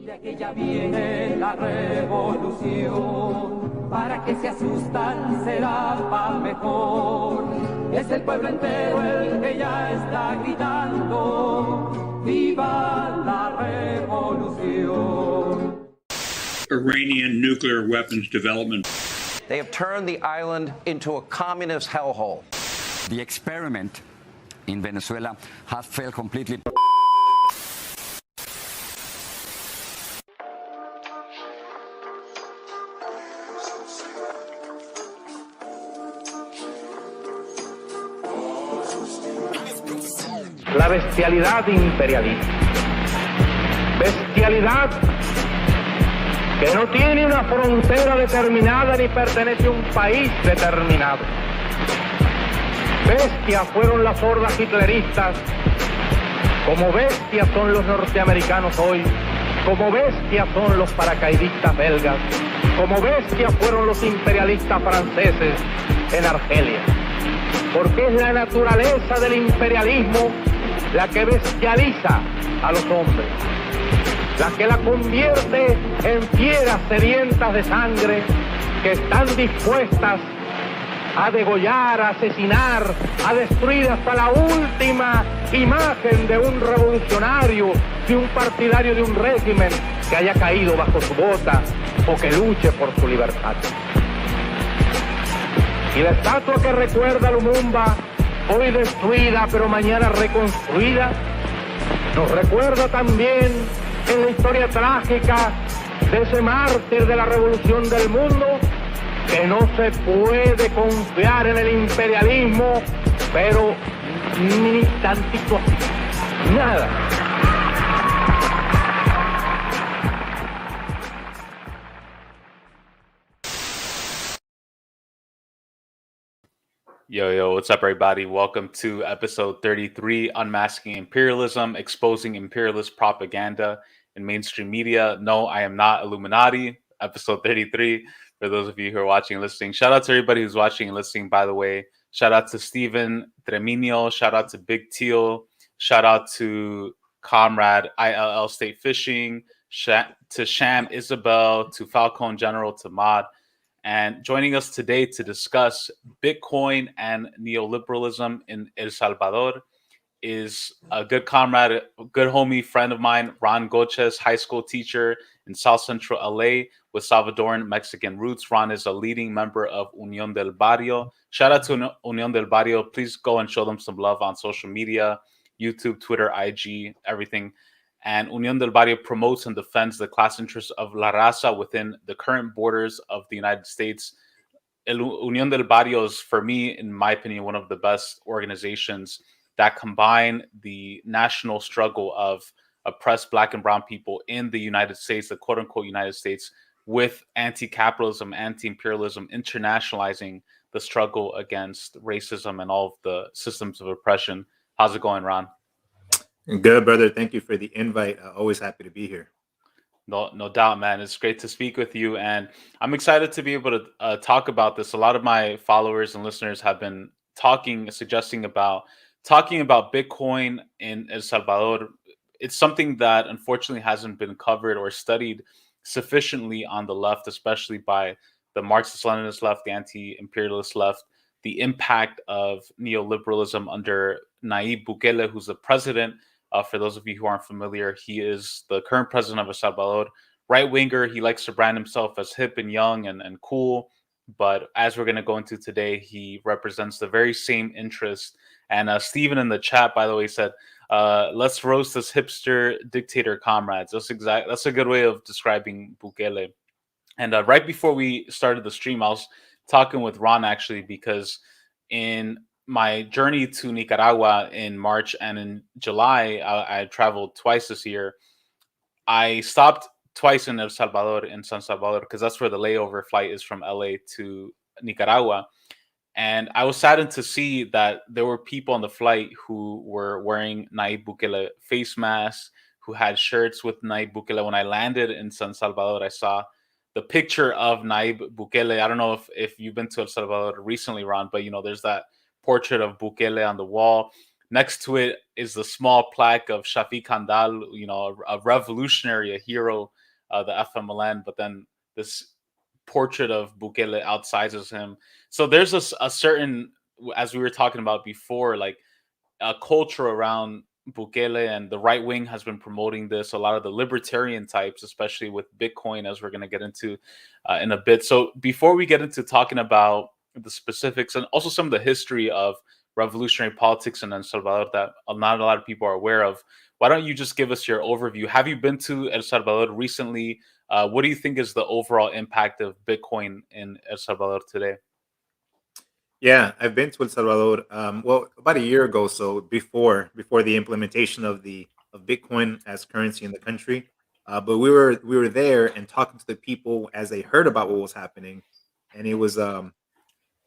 De aquella viene la revolución, para que se asustan será para mejor. Es el pueblo entero el que ya está gritando, ¡viva la revolución! Iranian nuclear weapons development. They have turned the island into a communist hellhole. The experiment in Venezuela has failed completely. La bestialidad imperialista. Bestialidad que no tiene una frontera determinada ni pertenece a un país determinado. Bestias fueron las hordas hitleristas, como bestias son los norteamericanos hoy, como bestias son los paracaidistas belgas, como bestias fueron los imperialistas franceses en Argelia. Porque es la naturaleza del imperialismo la que bestializa a los hombres, la que la convierte en fieras sedientas de sangre que están dispuestas a degollar, a asesinar, a destruir hasta la última imagen de un revolucionario, de un partidario de un régimen que haya caído bajo su bota o que luche por su libertad. Y la estatua que recuerda a Lumumba, hoy destruida pero mañana reconstruida, nos recuerda también en la historia trágica de ese mártir de la revolución del mundo, que no se puede confiar en el imperialismo, pero ni tantito, nada. Yo, what's up, everybody? Welcome to episode 33, Unmasking Imperialism, Exposing Imperialist Propaganda in Mainstream Media. No, I am not Illuminati. Episode 33, for those of you who are watching and listening. Shout out to everybody who's watching and listening, by the way. Shout out to Steven Tremino. Shout out to Big Teal. Shout out to Comrade ILL State Fishing. To Sham Isabel. To Falcon General. To Mod. And joining us today to discuss Bitcoin and neoliberalism in El Salvador is a good comrade, a good homie, friend of mine, Ron Gochez, high school teacher in South Central LA with Salvadoran Mexican roots. Ron is a leading member of Unión del Barrio. Shout out to Unión del Barrio. Please go and show them some love on social media, YouTube, Twitter, IG, everything. And Unión del Barrio promotes and defends the class interests of La Raza within the current borders of the United States. Unión del Barrio is, for me, in my opinion, one of the best organizations that combine the national struggle of oppressed Black and Brown people in the United States, the quote-unquote United States, with anti-capitalism, anti-imperialism, internationalizing the struggle against racism and all of the systems of oppression. How's it going, Ron? Good, brother. Thank you for the invite. Always happy to be here. No doubt, man. It's great to speak with you. And I'm excited to be able to talk about this. A lot of my followers and listeners have been suggesting about Bitcoin in El Salvador. It's something that unfortunately hasn't been covered or studied sufficiently on the left, especially by the Marxist-Leninist left, the anti-imperialist left, the impact of neoliberalism under Nayib Bukele, who's the president. For those of you who aren't familiar, he is the current president of El Salvador, right-winger. He likes to brand himself as hip and young and cool. But as we're going to go into today, he represents the very same interest. And Steven in the chat, by the way, said, let's roast this hipster dictator comrades. That's a good way of describing Bukele. And right before we started the stream, I was talking with Ron, actually, because in my journey to Nicaragua in March and in July, I traveled twice this year. I stopped twice in El Salvador, in San Salvador, because that's where the layover flight is from LA to Nicaragua. And I was saddened to see that there were people on the flight who were wearing Nayib Bukele face masks, who had shirts with Nayib Bukele. When I landed in San Salvador, I saw the picture of Nayib Bukele. I don't know if you've been to El Salvador recently, Ron, but there's that portrait of Bukele on the wall. next to it is the small plaque of Shafiq Kandal, a revolutionary, a hero, the FMLN, but then this portrait of Bukele outsizes him. So there's a certain, as we were talking about before, like a culture around Bukele, and the right wing has been promoting this. A lot of the libertarian types, especially with Bitcoin, as we're going to get into in a bit. So before we get into talking about the specifics and also some of the history of revolutionary politics in El Salvador that not a lot of people are aware of, why don't you just give us your overview? Have you been to El Salvador recently? What do you think is the overall impact of Bitcoin in El Salvador today? Yeah, I've been to El Salvador. Well, about a year ago, so before the implementation of Bitcoin as currency in the country. But we were there and talking to the people as they heard about what was happening, and it was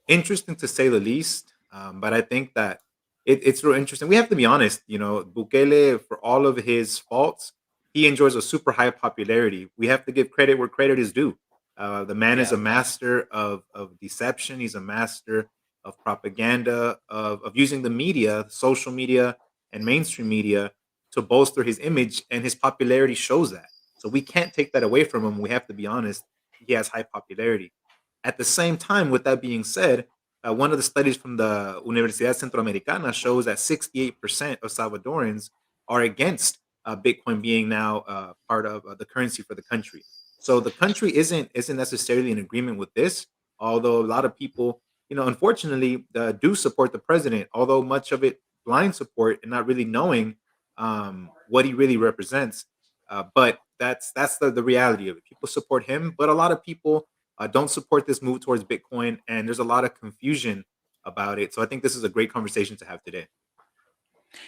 interesting to say the least. But I think that it's real interesting. We have to be honest. Bukele, for all of his faults, he enjoys a super high popularity. We have to give credit where credit is due. The man is a master of deception. He's a master of propaganda, of using the media, social media, and mainstream media to bolster his image, and his popularity shows that. So we can't take that away from him. We have to be honest. He has high popularity. At the same time, with that being said, one of the studies from the Universidad Centroamericana shows that 68% of Salvadorans are against Bitcoin being now part of the currency for the country. So the country isn't necessarily in agreement with this, although a lot of people, unfortunately, do support the president, although much of it blind support and not really knowing what he really represents. But that's the reality of it. People support him, but a lot of people don't support this move towards Bitcoin, and there's a lot of confusion about it. So I think this is a great conversation to have today.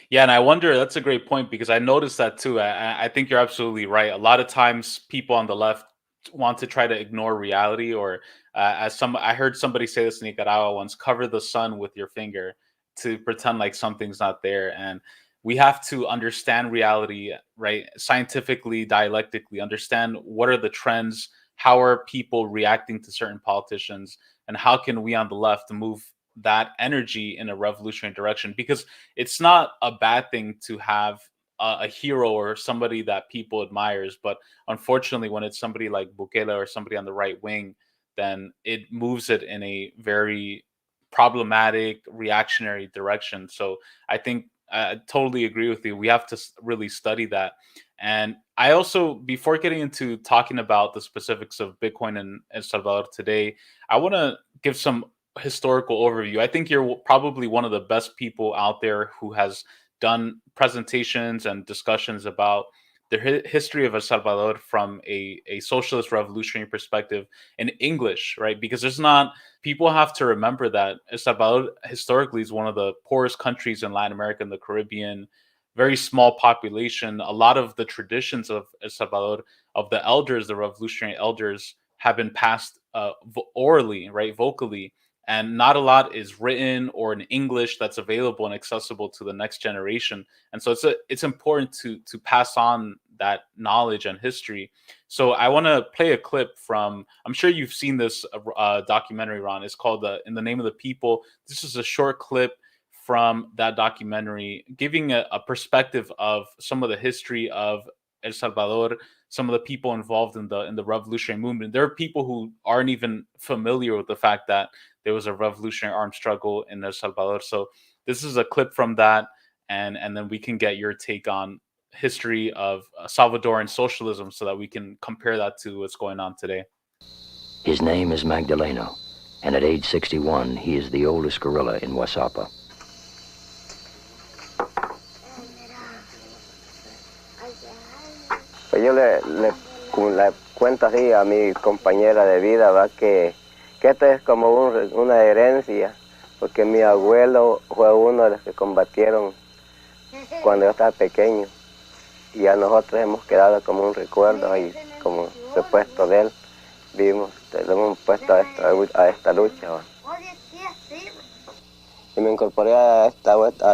Yeah, and I wonder, that's a great point, because I noticed that too. I think you're absolutely right. A lot of times people on the left want to try to ignore reality, or I heard somebody say this in Nicaragua once, cover the sun with your finger to pretend like something's not there. And we have to understand reality, right? Scientifically, dialectically, understand what are the trends, how are people reacting to certain politicians, and how can we on the left move that energy in a revolutionary direction? Because it's not a bad thing to have a hero or somebody that people admires, but unfortunately, when it's somebody like Bukele or somebody on the right wing, then it moves it in a very problematic, reactionary direction. So I think I totally agree with you. We have to really study that. And I also, before getting into talking about the specifics of Bitcoin in El Salvador today, I want to give some historical overview. I think you're probably one of the best people out there who has done presentations and discussions about the history of El Salvador from a socialist revolutionary perspective in English, right? Because people have to remember that El Salvador historically is one of the poorest countries in Latin America and the Caribbean, very small population. A lot of the traditions of El Salvador, of the elders, the revolutionary elders, have been passed orally, right, vocally, and not a lot is written or in English that's available and accessible to the next generation. And so it's important to pass on that knowledge and history. So I want to play a clip from, I'm sure you've seen this documentary, Ron. It's called In the Name of the People. This is a short clip from that documentary, giving a perspective of some of the history of El Salvador, some of the people involved in the revolutionary movement. There are people who aren't even familiar with the fact that there was a revolutionary armed struggle in El Salvador. So this is a clip from that, and then we can get your take on history of Salvadoran socialism so that we can compare that to what's going on today. His name is Magdaleno, and at age 61, he is the oldest guerrilla in Wasapa. Pues yo le cuento así a mi compañera de vida, ¿va? Que esto es como una herencia, porque mi abuelo fue uno de los que combatieron cuando yo estaba pequeño, y a nosotros hemos quedado como un recuerdo y como repuesto de él, le hemos puesto a esta lucha, ¿va? Y me incorporé a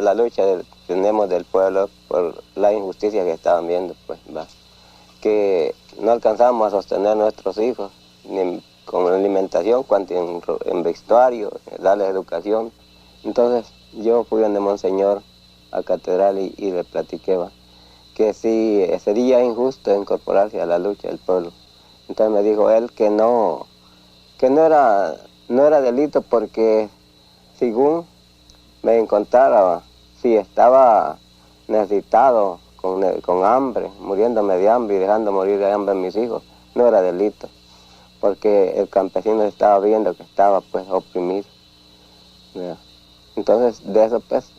la lucha que tenemos del pueblo por la injusticia que estaban viendo, pues, ¿va? Que no alcanzamos a sostener a nuestros hijos, ni con alimentación, cuanto en vestuario, darles educación. Entonces yo fui donde Monseñor a catedral y le platiqué que sí sería injusto incorporarse a la lucha del pueblo. Entonces me dijo él que no era delito porque según me encontrara, si estaba necesitado, con hambre, muriéndome de hambre y dejando morir de hambre a mis hijos, no era delito, porque el campesino estaba viendo que estaba pues oprimido. Entonces de eso pues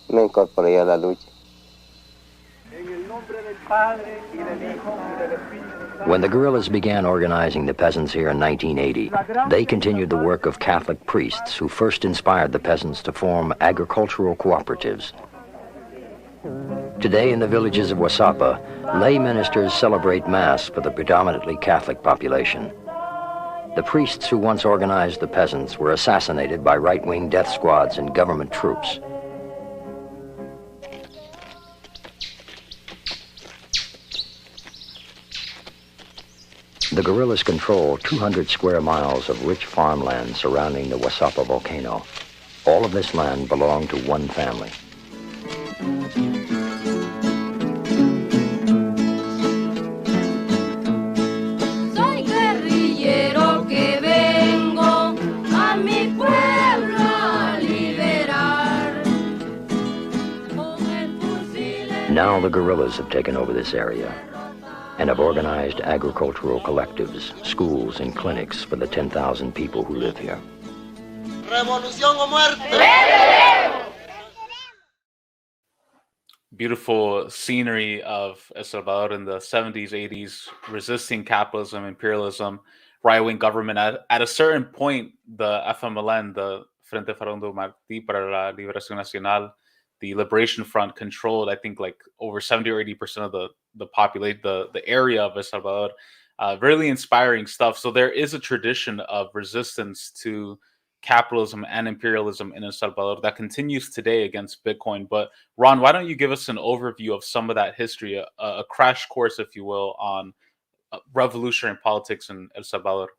me incorporé a la lucha. When the guerrillas began organizing the peasants here in 1980, they continued the work of Catholic priests who first inspired the peasants to form agricultural cooperatives. Today in the villages of Wasapa, lay ministers celebrate Mass for the predominantly Catholic population. The priests who once organized the peasants were assassinated by right-wing death squads and government troops. The guerrillas control 200 square miles of rich farmland surrounding the Wasapa volcano. All of this land belonged to one family. Soy guerrillero que vengo a mi pueblo a liberar. Now the guerrillas have taken over this area and have organized agricultural collectives, schools, and clinics for the 10,000 people who live here. Revolución o muerte. Beautiful scenery of El Salvador in the 70s, 80s, resisting capitalism, imperialism, right-wing government. At a certain point, the FMLN, the Frente Farondo Martí para la Liberación Nacional, the Liberation Front, controlled, I think, like over 70 or 80% of the population, the area of El Salvador. Really inspiring stuff. So there is a tradition of resistance to capitalism and imperialism in El Salvador that continues today against Bitcoin. But Ron, why don't you give us an overview of some of that history, a crash course, if you will, on revolutionary politics in El Salvador?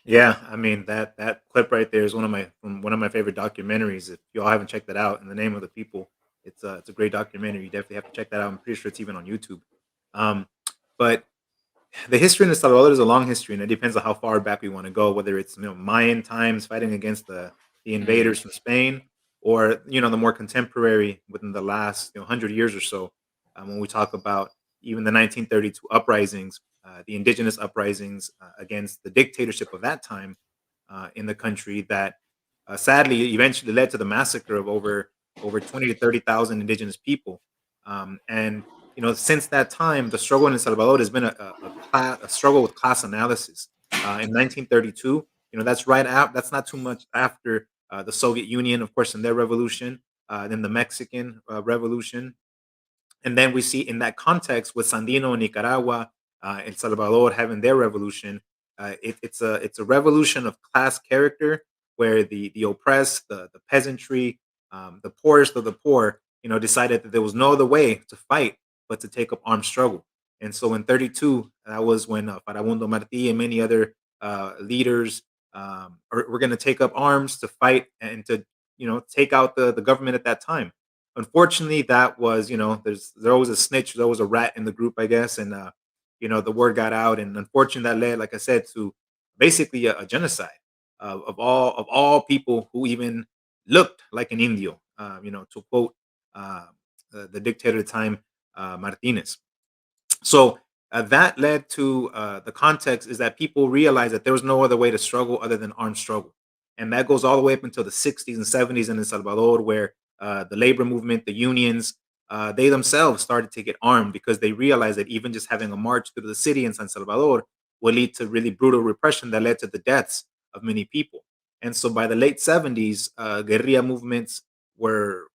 Yeah, I mean that clip right there is one of my favorite documentaries. If you all haven't checked that out, In the Name of the People, it's a great documentary. You definitely have to check that out. I'm pretty sure it's even on YouTube. But the history in El Salvador is a long history, and it depends on how far back we want to go. Whether it's Mayan times fighting against the invaders from Spain, or the more contemporary within the last 100 years or so. When we talk about even the 1932 uprisings, the indigenous uprisings against the dictatorship of that time in the country, that sadly eventually led to the massacre of over 20 to 30,000 indigenous people. And since that time, the struggle in El Salvador has been a struggle with class analysis. In 1932, that's not too much after the Soviet Union, of course, in their revolution, then the Mexican Revolution. And then we see in that context with Sandino in Nicaragua, El Salvador having their revolution, it's a revolution of class character, where the oppressed, the peasantry, the poorest of the poor, decided that there was no other way to fight but to take up armed struggle. And so in 32, that was when Farabundo Martí and many other leaders were going to take up arms to fight and to take out the government at that time. Unfortunately, that was there was a snitch, there was a rat in the group, I guess, and the word got out, and unfortunately that led, like I said, to basically a genocide of all people who even looked like an Indio. To quote the dictator at the time, Martinez. So that led to the context is that people realized that there was no other way to struggle other than armed struggle, and that goes all the way up until the 60s and 70s in El Salvador, where the labor movement, the unions, they themselves started to get armed because they realized that even just having a march through the city in San Salvador would lead to really brutal repression that led to the deaths of many people. And so by the late 70s, guerrilla movements were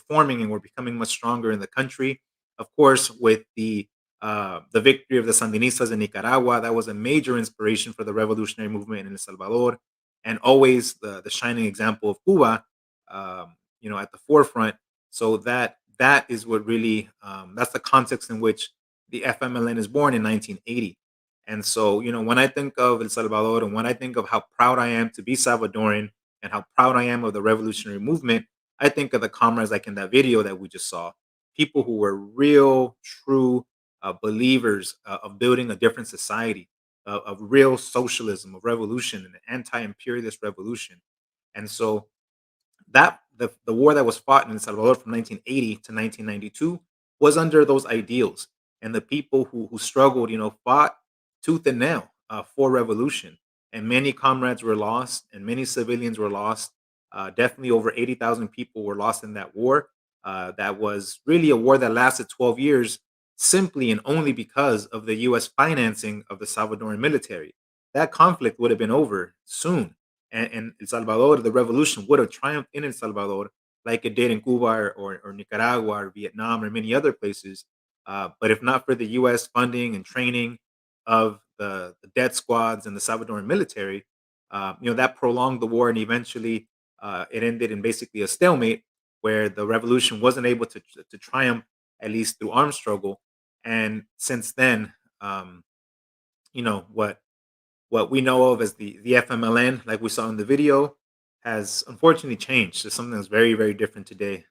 forming and were becoming much stronger in the country. Of course, with the victory of the Sandinistas in Nicaragua, that was a major inspiration for the revolutionary movement in El Salvador, and always the shining example of Cuba, at the forefront. So that is what really that's the context in which the FMLN is born in 1980. And so when I think of El Salvador, and when I think of how proud I am to be Salvadoran, and how proud I am of the revolutionary movement, I think of the comrades like in that video that we just saw, people who were real, true believers of building a different society, of real socialism, of revolution, an anti-imperialist revolution. And so that the war that was fought in El Salvador from 1980 to 1992 was under those ideals, and the people who struggled, fought tooth and nail for revolution. And many comrades were lost, and many civilians were lost. Definitely over 80,000 people were lost in that war. That was really a war that lasted 12 years, simply and only because of the U.S. financing of the Salvadoran military. That conflict would have been over soon, and El Salvador, the revolution would have triumphed in El Salvador like it did in Cuba or Nicaragua or Vietnam or many other places. But if not for the U.S. funding and training of the death squads and the Salvadoran military, that prolonged the war, and eventually it ended in basically a stalemate where the revolution wasn't able to triumph, at least through armed struggle. And since then, what we know of as the FMLN, like we saw in the video, has unfortunately changed to something that's very, very different today.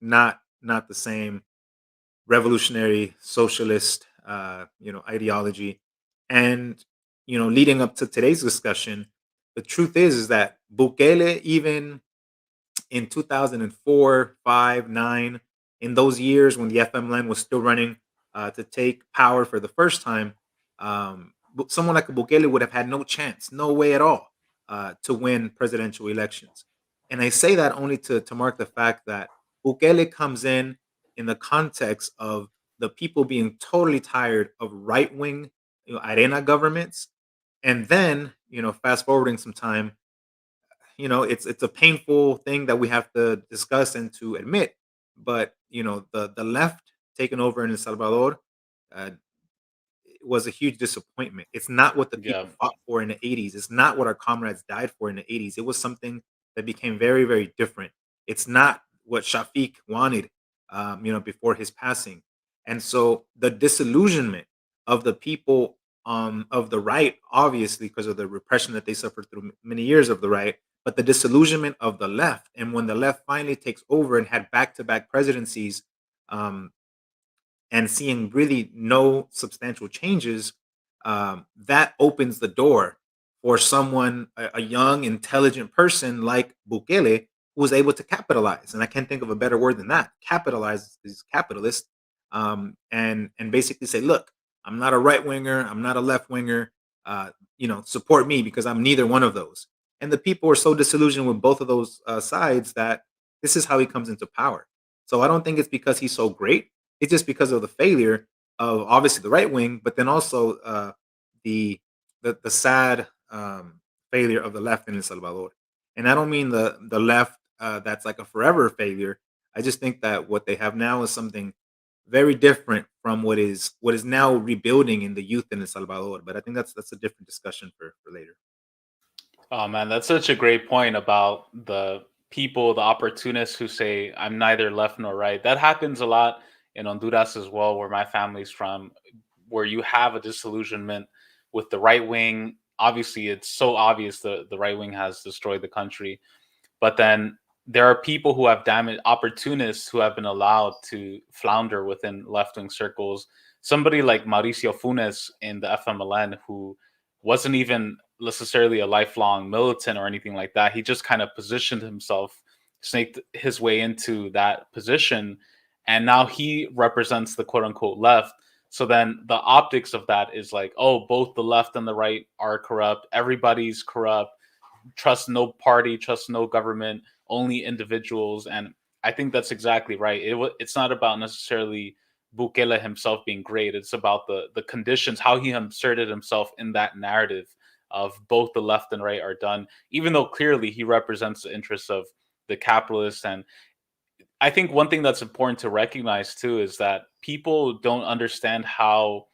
Not the same revolutionary socialist, ideology. And leading up to today's discussion, the truth is that Bukele, even in 2004, 5, 9, in those years when the FMLN was still running to take power for the first time, someone like Bukele would have had no chance, no way at all, to win presidential elections. And I say that only to mark the fact that Bukele comes in the context of the people being totally tired of right wing, arena governments. And then, fast forwarding some time, it's a painful thing that we have to discuss and to admit. But the left taking over in El Salvador uh, was a huge disappointment. It's not what the Yeah. people fought for in the 80s. It's not what our comrades died for in the 80s. It was something that became very, very different. It's not what Shafiq wanted, before his passing. And so the disillusionment of the people of the right, obviously, because of the repression that they suffered through many years of the right, but the disillusionment of the left. And when the left finally takes over and had back-to-back presidencies, um, and seeing really no substantial changes, that opens the door for someone, a young, intelligent person like Bukele, who was able to capitalize. And I can't think of a better word than that. Capitalize is capitalist, and basically say, look, I'm not a right winger, I'm not a left winger. Support me because I'm neither one of those. And the people are so disillusioned with both of those sides that this is how he comes into power. So I don't think it's because he's so great. It's just because of the failure of obviously the right wing, but then also the sad failure of the left in El Salvador. And I don't mean the left that's like a forever failure. I just think that what they have now is something very different from what is now rebuilding in the youth in El Salvador. But I think that's a different discussion for later. Oh man, that's such a great point about the people, the opportunists who say I'm neither left nor right. That happens a lot in Honduras as well, where my family's from, where you have a disillusionment with the right wing. Obviously, it's so obvious the right wing has destroyed the country. But then there are people who have damaged, opportunists who have been allowed to flounder within left wing circles. Somebody like Mauricio Funes in the FMLN, who wasn't even necessarily a lifelong militant or anything like that. He just kind of positioned himself, snaked his way into that position. And now he represents the quote unquote left. So then the optics of that is like, oh, both the left and the right are corrupt. Everybody's corrupt. Trust no party, trust no government, only individuals. And I think that's exactly right. It's not about necessarily Bukele himself being great. It's about the conditions, how he inserted himself in that narrative of both the left and right are done, even though clearly he represents the interests of the capitalists. And I think one thing that's important to recognize too is that people don't understand how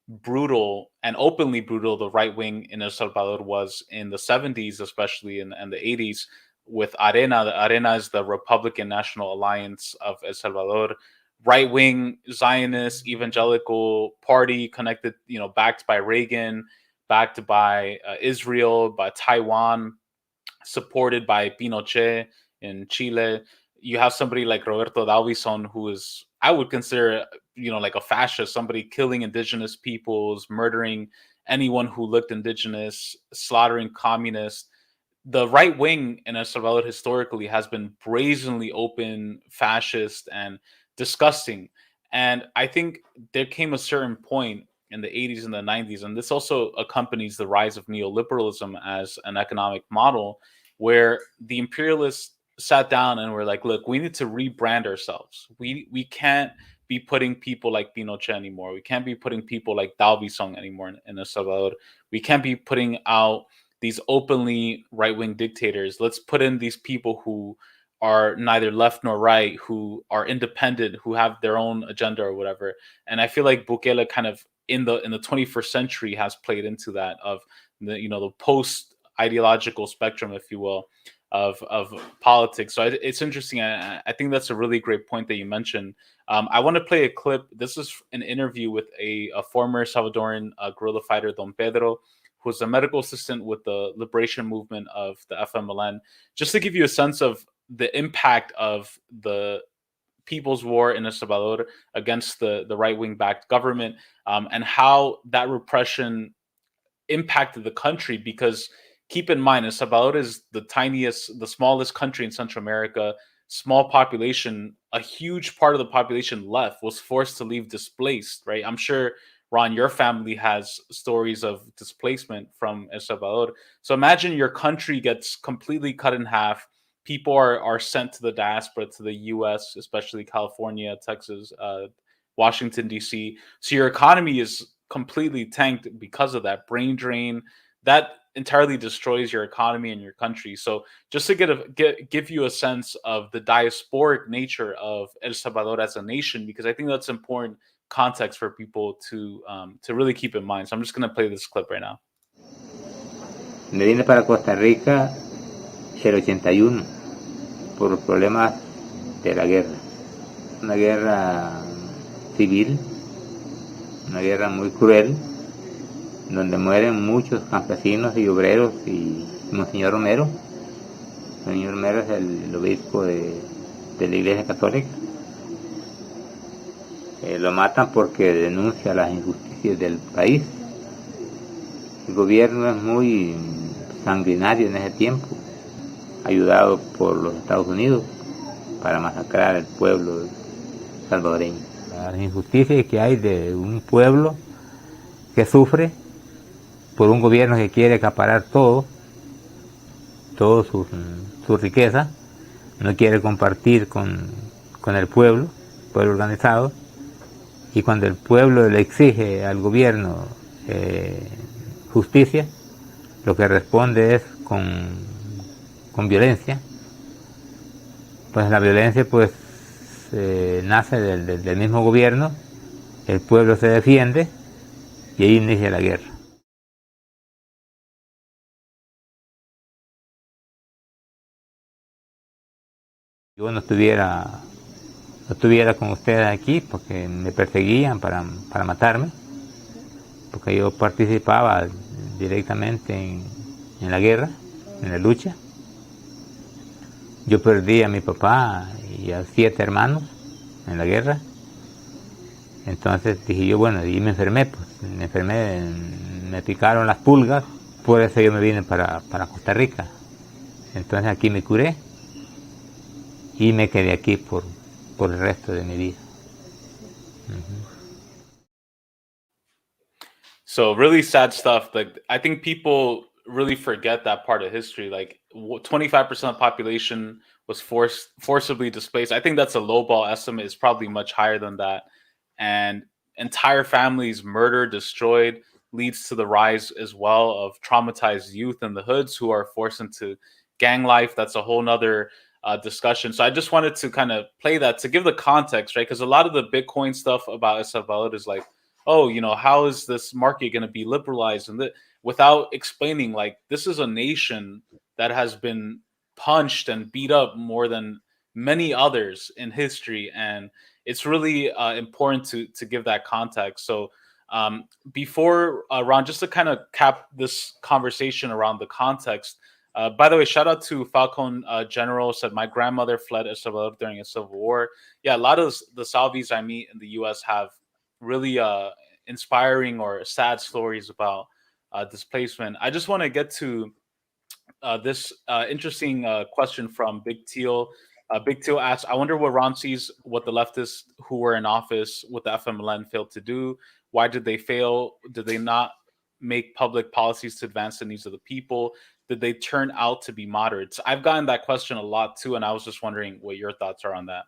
brutal and openly brutal the right wing in El Salvador was in the 70s, especially and the 80s with Arena. The Arena is the Republican National Alliance of El Salvador, right wing Zionist evangelical party connected, backed by Reagan, backed by Israel, by Taiwan, supported by Pinochet in Chile. You have somebody like Roberto Dalvison, who is, I would consider, like a fascist, somebody killing indigenous peoples, murdering anyone who looked indigenous, slaughtering communists. The right wing in El Salvador historically has been brazenly open, fascist, and disgusting. And I think there came a certain point in the 80s and the 90s, and this also accompanies the rise of neoliberalism as an economic model, where the imperialists sat down and were like, look, we need to rebrand ourselves. We can't be putting people like Pinochet anymore. We can't be putting people like Dalvison anymore in El Salvador. We can't be putting out these openly right-wing dictators. Let's put in these people who are neither left nor right, who are independent, who have their own agenda or whatever. And I feel like Bukele kind of in the 21st century has played into that, of the post ideological spectrum, if you will, of politics. So it's interesting. I think that's a really great point that you mentioned. I want to play a clip. This is an interview with a former Salvadoran guerrilla fighter, Don Pedro, who's a medical assistant with the liberation movement of the FMLN, just to give you a sense of the impact of the People's War in El Salvador against the right-wing backed government, and how that repression impacted the country. Because keep in mind, El Salvador is the smallest country in Central America, small population. A huge part of the population was forced to leave displaced, right? I'm sure, Ron, your family has stories of displacement from El Salvador. So imagine your country gets completely cut in half. People are sent to the diaspora, to the US, especially California, Texas, Washington, D.C. So your economy is completely tanked because of that brain drain. That entirely destroys your economy and your country. So just to give you a sense of the diasporic nature of El Salvador as a nation, because I think that's important context for people to really keep in mind. So I'm just going to play this clip right now. Me vine para Costa Rica el 81 por los problemas de la guerra. Una guerra civil, una guerra muy cruel, donde mueren muchos campesinos y obreros, y Monseñor Romero. Monseñor Romero es el obispo de la Iglesia Católica. Lo matan porque denuncia las injusticias del país. El gobierno es muy sanguinario en ese tiempo, ayudado por los Estados Unidos para masacrar al pueblo salvadoreño. Las injusticias que hay de un pueblo que sufre por un gobierno que quiere acaparar todo su riqueza, no quiere compartir con el pueblo organizado, y cuando el pueblo le exige al gobierno justicia, lo que responde es con violencia. Pues la violencia nace del mismo gobierno, el pueblo se defiende y ahí inicia la guerra. Yo no estuviera con ustedes aquí porque me perseguían para matarme, porque yo participaba directamente en la guerra, en la lucha. Yo perdí a mi papá y a 7 hermanos en la guerra. Entonces dije yo, bueno, y me enfermé, me picaron las pulgas, por eso yo me vine para Costa Rica. Entonces aquí me curé y me quedé aquí por el resto de mi vida. So really sad stuff. Like, I think people really forget that part of history. Like 25% of the population was forcibly displaced. I think that's a lowball estimate. It's probably much higher than that. And entire families murdered, destroyed, leads to the rise as well of traumatized youth in the hoods who are forced into gang life. That's a whole nother discussion. So I just wanted to kind of play that to give the context, right? Because a lot of the Bitcoin stuff about El Salvador is like, oh, how is this market going to be liberalized? And without explaining, like, this is a nation that has been punched and beat up more than many others in history. And it's really important to give that context. So before, Ron, just to kind of cap this conversation around the context, By the way, shout out to Falcon General, said my grandmother fled El Salvador during a civil war. Yeah, a lot of the Salvis I meet in the U.S. have really inspiring or sad stories about displacement. I just want to get to this interesting question from Big Teal. Big Teal asks, I wonder what Ron sees what the leftists who were in office with the FMLN failed to do. Why did they fail? Did they not make public policies to advance the needs of the people? Did they turn out to be moderates? I've gotten that question a lot too, and I was just wondering what your thoughts are on that.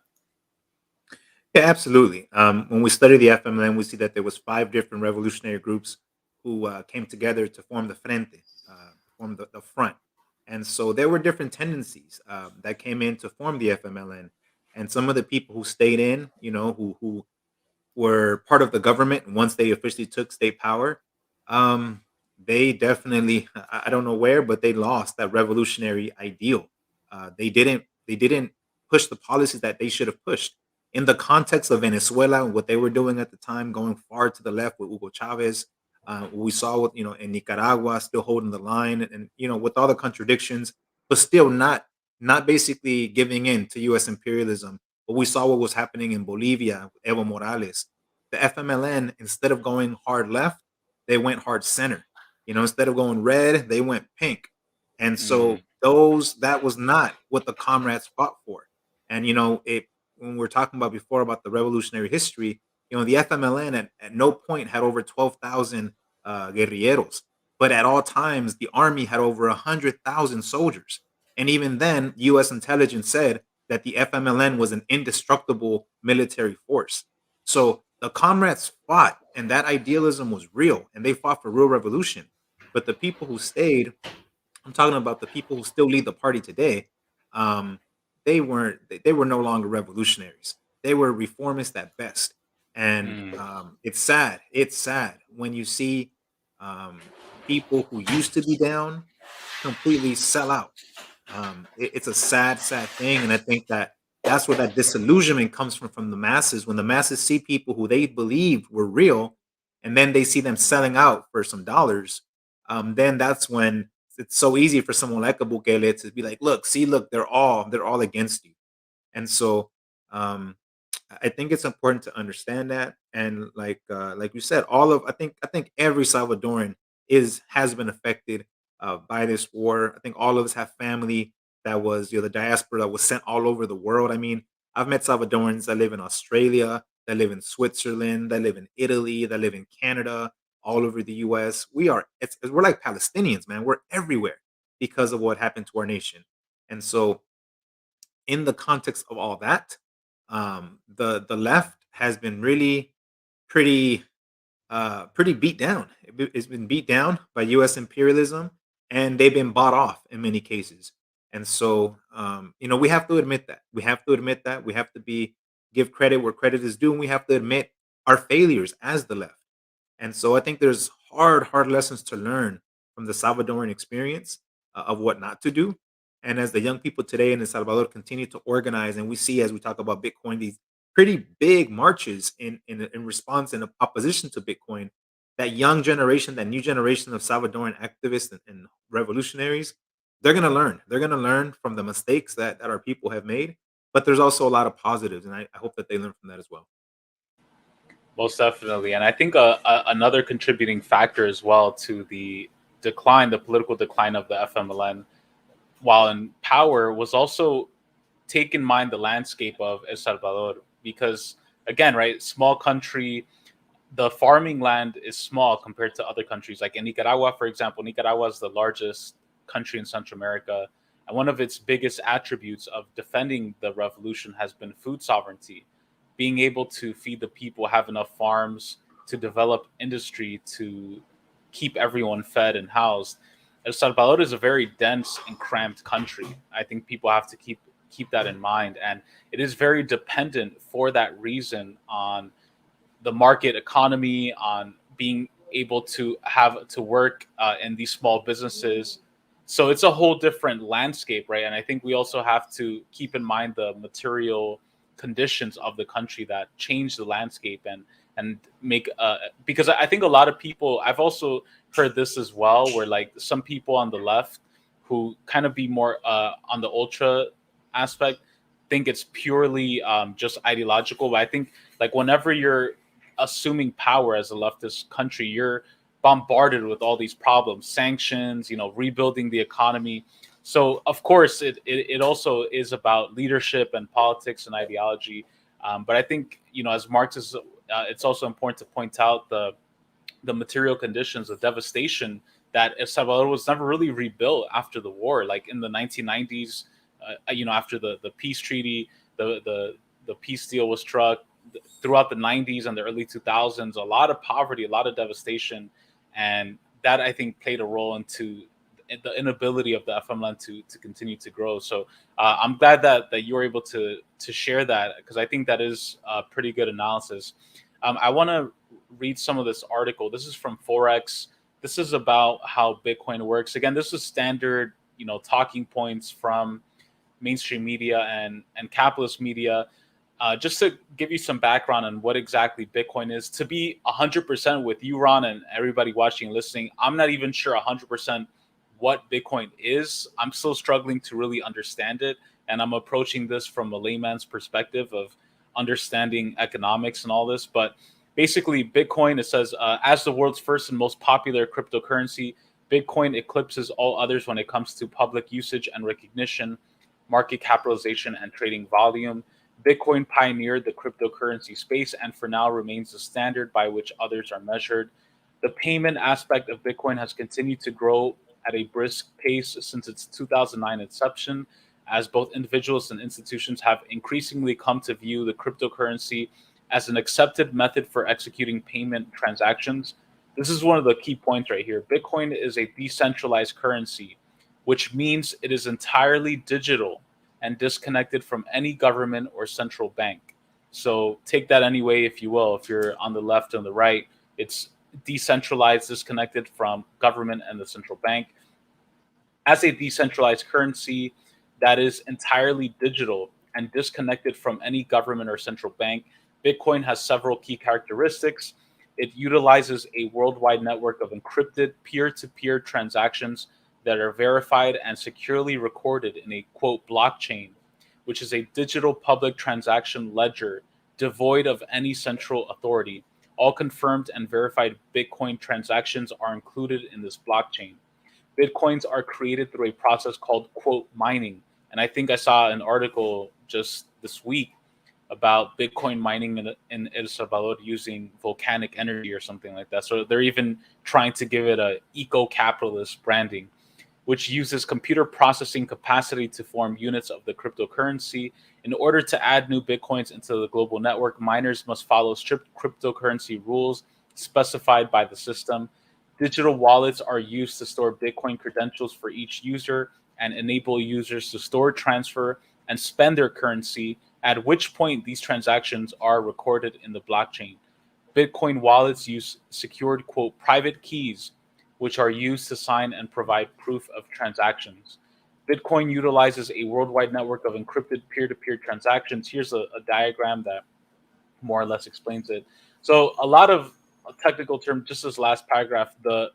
Yeah, absolutely. When we study the FMLN, we see that there was 5 different revolutionary groups who came together to form the Frente, form the front. And so there were different tendencies that came in to form the FMLN. And some of the people who stayed in, who were part of the government once they officially took state power, they definitely, I don't know where, but they lost that revolutionary ideal. They didn't push the policies that they should have pushed in the context of Venezuela and what they were doing at the time, going far to the left with Hugo Chavez. We saw what in Nicaragua, still holding the line, and with all the contradictions, but still not basically giving in to U.S. imperialism. But we saw what was happening in Bolivia with Evo Morales. The FMLN, instead of going hard left, they went hard center. Instead of going red, they went pink. And so that was not what the comrades fought for. And when we're talking about before about the revolutionary history, the FMLN at no point had over 12,000 guerrilleros, but at all times the army had over 100,000 soldiers. And even then, U.S. intelligence said that the FMLN was an indestructible military force. So the comrades fought, and that idealism was real, and they fought for real revolution. But the people who stayed, I'm talking about the people who still lead the party today, they were no longer revolutionaries. They were reformists at best. And it's sad. It's sad when you see people who used to be down completely sell out. It's a sad thing. And I think that's where that disillusionment comes from the masses. When the masses see people who they believed were real, and then they see them selling out for some dollars, then that's when it's so easy for someone like a Bukele to be like, look, they're all against you. And so I think it's important to understand that. And like you said, I think every Salvadoran has been affected by this war. I think all of us have family that was the diaspora that was sent all over the world. I mean, I've met Salvadorans that live in Australia, that live in Switzerland, that live in Italy, that live in Canada, all over the U.S. We're like Palestinians, man. We're everywhere because of what happened to our nation. And so, in the context of all that, the left has been really pretty beat down. It's been beat down by U.S. imperialism, and they've been bought off in many cases. And so, we have to admit that. We have to give credit where credit is due, and we have to admit our failures as the left. And so I think there's hard lessons to learn from the Salvadoran experience of what not to do. And as the young people today in El Salvador continue to organize, and we see as we talk about Bitcoin, these pretty big marches in response and opposition to Bitcoin, that young generation, that new generation of Salvadoran activists and revolutionaries, they're going to learn. They're going to learn from the mistakes that our people have made. But there's also a lot of positives, and I hope that they learn from that as well. Most definitely. And I think another contributing factor as well to the political decline of the FMLN while in power was also take in mind the landscape of El Salvador. Because again, right, small country, the farming land is small compared to other countries. Like in Nicaragua, for example, Nicaragua is the largest country in Central America. And one of its biggest attributes of defending the revolution has been food sovereignty. Being able to feed the people, have enough farms to develop industry to keep everyone fed and housed. El Salvador is a very dense and cramped country. I think people have to keep that in mind. And it is very dependent for that reason on the market economy, on being able to have to work in these small businesses. So it's a whole different landscape, right? And I think we also have to keep in mind the material conditions of the country that change the landscape and make because I think a lot of people, I've also heard this as well, where like some people on the left who kind of be more on the ultra aspect think it's purely just ideological. But I think like whenever you're assuming power as a leftist country, you're bombarded with all these problems, sanctions, rebuilding the economy. So of course it also is about leadership and politics and ideology. But I think, as Marxists, it's also important to point out the material conditions, the devastation that El Salvador was never really rebuilt after the war. Like in the 1990s, after the peace treaty, the peace deal was struck. Throughout the 90s and the early 2000s, a lot of poverty, a lot of devastation, and that I think played a role into the inability of the FMLN to continue to grow. So I'm glad that you were able to share that, because I think that is a pretty good analysis. I want to read some of this article. This is from Forex. This is about how Bitcoin works. Again, this is standard, talking points from mainstream media and capitalist media. Just to give you some background on what exactly Bitcoin is, to be 100% with you, Ron, and everybody watching and listening, I'm not even sure 100% what Bitcoin is. I'm still struggling to really understand it. And I'm approaching this from a layman's perspective of understanding economics and all this. But basically, Bitcoin, it says, as the world's first and most popular cryptocurrency, Bitcoin eclipses all others when it comes to public usage and recognition, market capitalization, and trading volume. Bitcoin pioneered the cryptocurrency space and for now remains the standard by which others are measured. The payment aspect of Bitcoin has continued to grow at a brisk pace since its 2009 inception, as both individuals and institutions have increasingly come to view the cryptocurrency as an accepted method for executing payment transactions. This is one of the key points right here. Bitcoin is a decentralized currency, which means it is entirely digital and disconnected from any government or central bank. So take that any way, if you will. If you're on the left and the right, it's decentralized, disconnected from government and the central bank. As a decentralized currency that is entirely digital and disconnected from any government or central bank, Bitcoin has several key characteristics. It utilizes a worldwide network of encrypted peer-to-peer transactions that are verified and securely recorded in a, quote, blockchain, which is a digital public transaction ledger devoid of any central authority. All confirmed and verified Bitcoin transactions are included in this blockchain. Bitcoins are created through a process called, quote, mining. And I think I saw an article just this week about Bitcoin mining in El Salvador using volcanic energy or something like that. So they're even trying to give it a eco-capitalist branding, which uses computer processing capacity to form units of the cryptocurrency. In order to add new Bitcoins into the global network, miners must follow strict cryptocurrency rules specified by the system. Digital wallets are used to store Bitcoin credentials for each user and enable users to store, transfer, and spend their currency, at which point these transactions are recorded in the blockchain. Bitcoin wallets use secured, quote, private keys, which are used to sign and provide proof of transactions. Bitcoin utilizes a worldwide network of encrypted peer-to-peer transactions. Here's a diagram that more or less explains it. So a lot of technical terms, just this last paragraph, but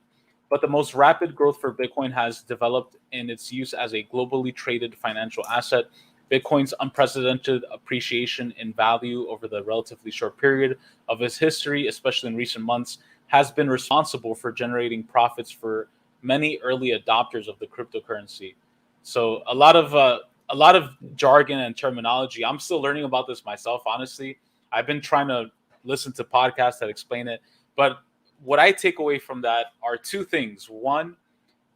the most rapid growth for Bitcoin has developed in its use as a globally traded financial asset. Bitcoin's unprecedented appreciation in value over the relatively short period of its history, especially in recent months, has been responsible for generating profits for many early adopters of the cryptocurrency. So a lot of jargon and terminology. I'm still learning about this myself, honestly. I've been trying to listen to podcasts that explain it. But what I take away from that are two things. One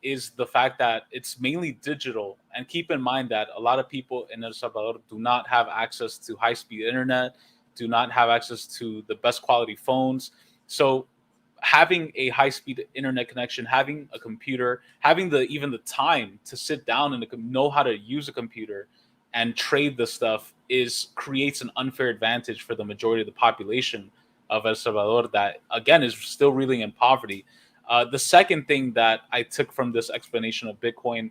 is the fact that it's mainly digital. And keep in mind that a lot of people in El Salvador do not have access to high-speed internet, do not have access to the best quality phones. So having a high-speed internet connection, having a computer, having even the time to sit down and know how to use a computer and trade the stuff creates an unfair advantage for the majority of the population of El Salvador that, again, is still reeling in poverty. The second thing that I took from this explanation of Bitcoin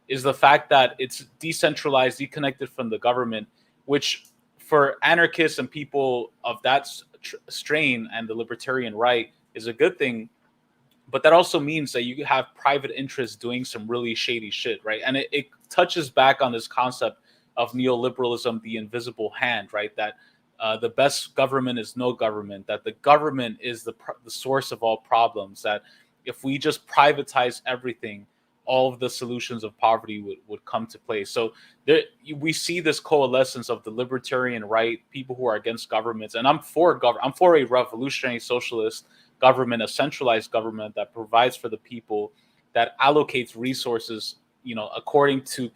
is the fact that it's decentralized, deconnected from the government, which for anarchists and people of that strain and the libertarian right is a good thing, but that also means that you have private interests doing some really shady shit, right? And it touches back on this concept of neoliberalism, the invisible hand, right? That the best government is no government, that the government is the source of all problems, that if we just privatize everything, all of the solutions of poverty would come to play. So we see this coalescence of the libertarian right, people who are against governments, and I'm for a revolutionary socialist government, a centralized government that provides for the people, that allocates resources, according to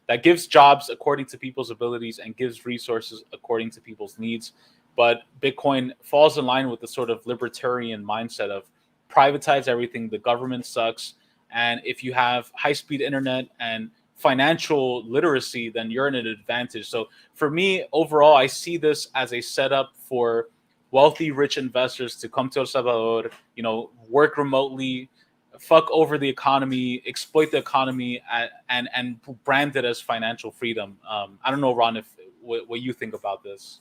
that gives jobs according to people's abilities and gives resources according to people's needs. But Bitcoin falls in line with the sort of libertarian mindset of privatize everything, the government sucks, and if you have high-speed internet and financial literacy, then you're in an advantage. So for me, overall, I see this as a setup for wealthy, rich investors to come to El Salvador, work remotely, fuck over the economy, exploit the economy, and brand it as financial freedom. I don't know, Ron, what you think about this.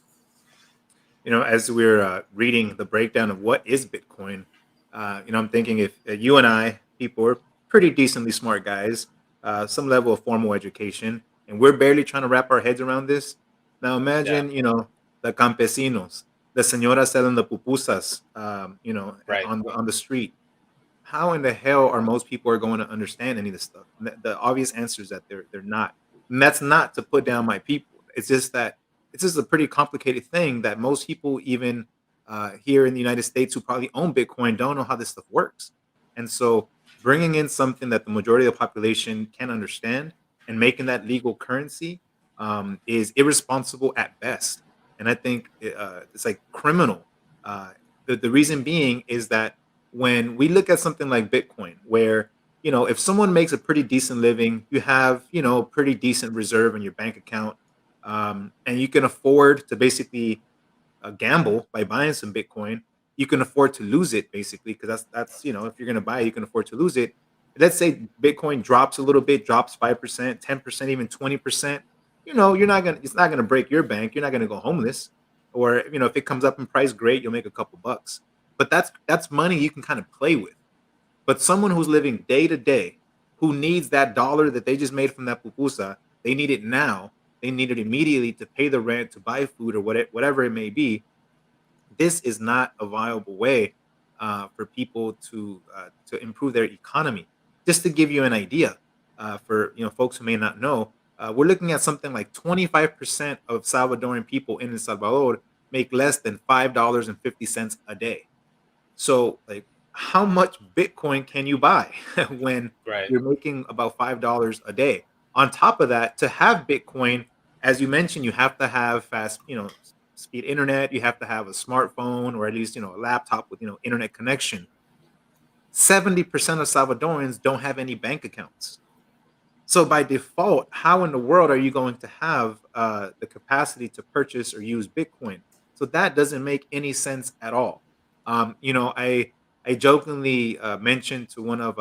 As we're reading the breakdown of what is Bitcoin, I'm thinking if you and I, people are pretty decently smart guys, some level of formal education, and we're barely trying to wrap our heads around this. Now imagine, the campesinos, the señoras selling the pupusas, Right. on the street. How in the hell are most people are going to understand any of this stuff? And the obvious answer is that they're not. And that's not to put down my people. It's just that it's just a pretty complicated thing that most people, even here in the United States, who probably own Bitcoin, don't know how this stuff works. And so bringing in something that the majority of the population can understand and making that legal currency is irresponsible at best. And I think it's like criminal. The reason being is that when we look at something like Bitcoin, where, if someone makes a pretty decent living, you have, pretty decent reserve in your bank account, and you can afford to basically gamble by buying some Bitcoin, you can afford to lose it basically, because that's if you're going to buy it, you can afford to lose it. Let's say Bitcoin drops a little bit, drops 5%, 10%, even 20%. It's not gonna break your bank. You're not gonna go homeless, or if it comes up in price, great, you'll make a couple bucks. But that's money you can kind of play with. But someone who's living day to day, who needs that dollar that they just made from that pupusa, they need it now. They need it immediately to pay the rent, to buy food, or whatever it may be. This is not a viable way for people to improve their economy. Just to give you an idea, for folks who may not know, we're looking at something like 25% of Salvadoran people in El Salvador make less than $5.50 a day. So, like, how much Bitcoin can you buy when Right. you're making about $5 a day? On top of that, to have Bitcoin, as you mentioned, you have to have fast, speed internet. You have to have a smartphone, or at least, a laptop with, internet connection. 70% of Salvadorans don't have any bank accounts. So by default, how in the world are you going to have the capacity to purchase or use Bitcoin? So that doesn't make any sense at all. I jokingly mentioned to one of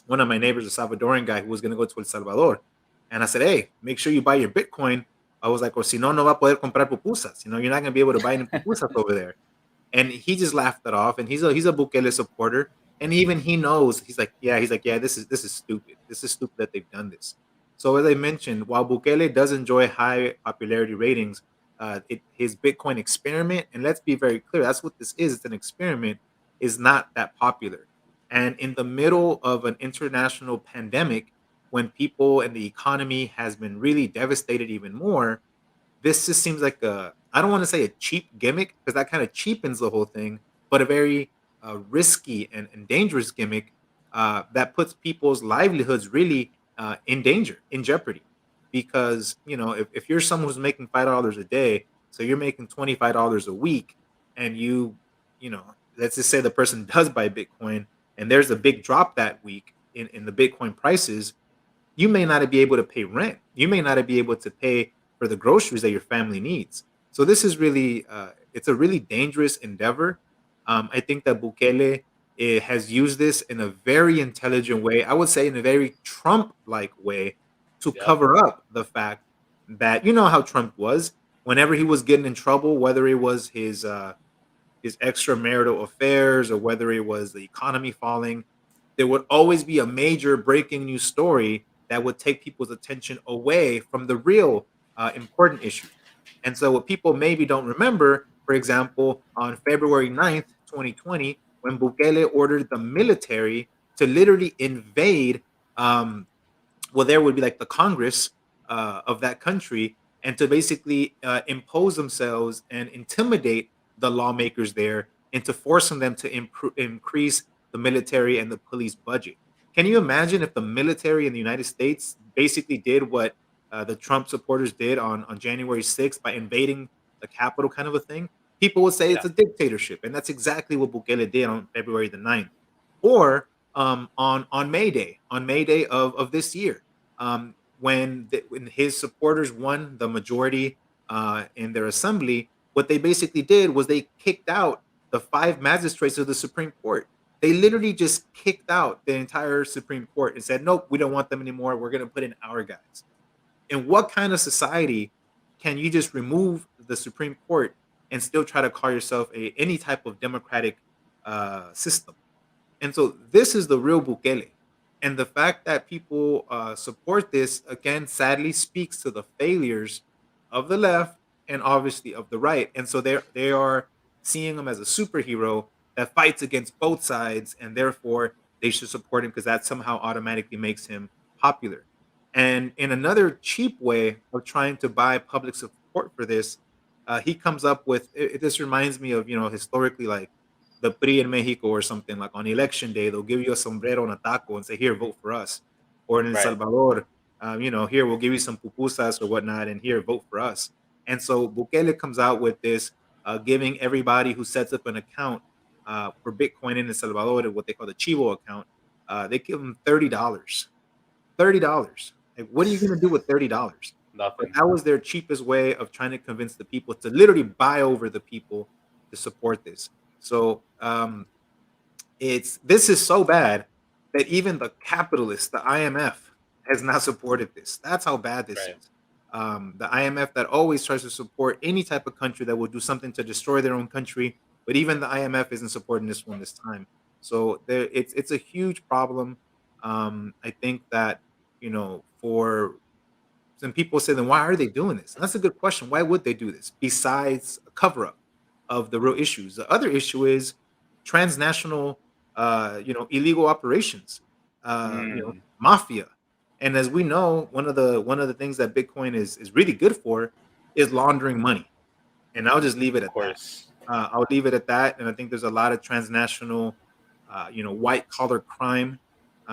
my neighbors, a Salvadoran guy who was going to go to El Salvador, and I said, "Hey, make sure you buy your Bitcoin." I was like, "O si no, no va a poder comprar pupusas. You're not going to be able to buy any pupusas over there." And he just laughed it off. And he's a Bukele supporter. And even he knows, he's like, yeah, this is stupid. This is stupid that they've done this. So as I mentioned, while Bukele does enjoy high popularity ratings, his Bitcoin experiment, and let's be very clear, that's what this is. It's an experiment, is not that popular. And in the middle of an international pandemic, when people and the economy has been really devastated even more, this just seems like I don't want to say a cheap gimmick, because that kind of cheapens the whole thing, but a very risky and dangerous gimmick that puts people's livelihoods really in danger, in jeopardy. Because, if you're someone who's making $5 a day, so you're making $25 a week, and let's just say the person does buy Bitcoin, and there's a big drop that week in the Bitcoin prices, you may not be able to pay rent. You may not be able to pay for the groceries that your family needs. So this is really, it's a really dangerous endeavor. I think that Bukele has used this in a very intelligent way. I would say in a very Trump-like way to cover up the fact that, how Trump was. Whenever he was getting in trouble, whether it was his his extramarital affairs or whether it was the economy falling, there would always be a major breaking news story that would take people's attention away from the real important issues. And so, what people maybe don't remember, for example, on February 9th, 2020, when Bukele ordered the military to literally invade, well, there would be like the Congress of that country, and to basically impose themselves and intimidate the lawmakers there into forcing them to increase the military and the police budget. Can you imagine if the military in the United States basically did what the Trump supporters did on January 6th by invading the Capitol, kind of a thing? People would say it's a dictatorship, and that's exactly what Bukele did on February the 9th. Or on May Day, of this year, when his supporters won the majority in their assembly, what they basically did was they kicked out the 5 magistrates of the Supreme Court. They literally just kicked out the entire Supreme Court and said, nope, we don't want them anymore. We're going to put in our guys. In what kind of society can you just remove the Supreme Court and still try to call yourself any type of democratic system? And so this is the real Bukele. And the fact that people support this, again, sadly speaks to the failures of the left and obviously of the right. And so they are seeing him as a superhero that fights against both sides, and therefore they should support him because that somehow automatically makes him popular. And in another cheap way of trying to buy public support for this, he comes up with, this reminds me of, historically, like the PRI in Mexico or something. Like on election day, they'll give you a sombrero and a taco and say, here, vote for us. Or in El Salvador, here, we'll give you some pupusas or whatnot, and here, vote for us. And so Bukele comes out with this, giving everybody who sets up an account for Bitcoin in El Salvador, what they call the Chivo account, they give them $30. $30. Like, what are you going to do with $30? Nothing. But that was their cheapest way of trying to convince the people to literally buy over the people to support this. So this is so bad that even the capitalists, the IMF, has not supported this. That's how bad this is. The IMF that always tries to support any type of country that will do something to destroy their own country, but even the IMF isn't supporting this one this time. So it's a huge problem. I think that, for some people say, then why are they doing this? And that's a good question. Why would they do this besides a cover-up of the real issues? The other issue is transnational, illegal operations, mafia. And as we know, one of the things that Bitcoin is really good for is laundering money. And I'll just leave it at that. I'll leave it at that. And I think there's a lot of transnational, white collar crime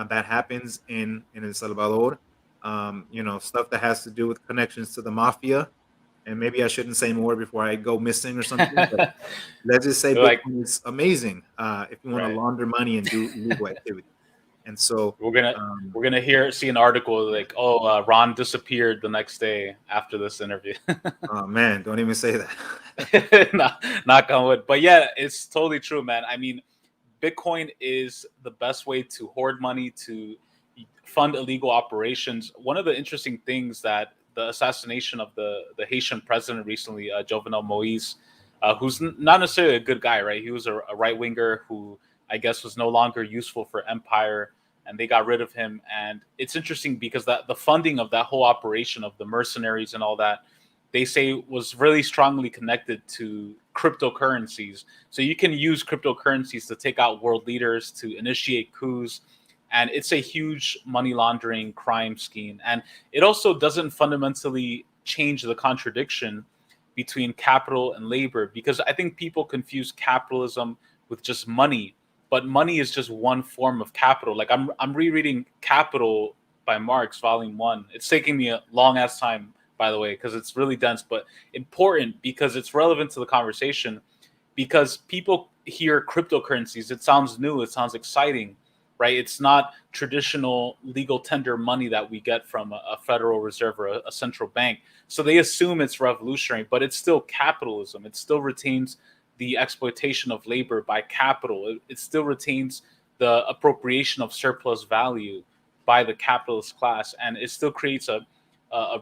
that happens in El Salvador. Stuff that has to do with connections to the mafia. And maybe I shouldn't say more before I go missing or something. But let's just say Bitcoin is amazing if you want to launder money and do illegal activity. And so we're gonna see an article like, Ron disappeared the next day after this interview. Oh man, don't even say that. Knock on wood. But yeah, it's totally true, man. I mean, Bitcoin is the best way to hoard money, to fund illegal operations. One of the interesting things that the assassination of the Haitian president recently, Jovenel Moise, who's not necessarily a good guy, right? He was a right-winger who I guess was no longer useful for empire, and they got rid of him. And it's interesting because the funding of that whole operation of the mercenaries and all that, they say was really strongly connected to cryptocurrencies. So you can use cryptocurrencies to take out world leaders, to initiate coups, and it's a huge money laundering crime scheme. And it also doesn't fundamentally change the contradiction between capital and labor, because I think people confuse capitalism with just money, but money is just one form of capital. Like I'm rereading Capital by Marx, Volume 1. It's taking me a long ass time, by the way, because it's really dense, but important because it's relevant to the conversation. Because people hear cryptocurrencies, it sounds new, it sounds exciting, right? It's not traditional legal tender money that we get from a Federal Reserve or a central bank. So they assume it's revolutionary, but it's still capitalism. It still retains the exploitation of labor by capital. It still retains the appropriation of surplus value by the capitalist class. And it still creates a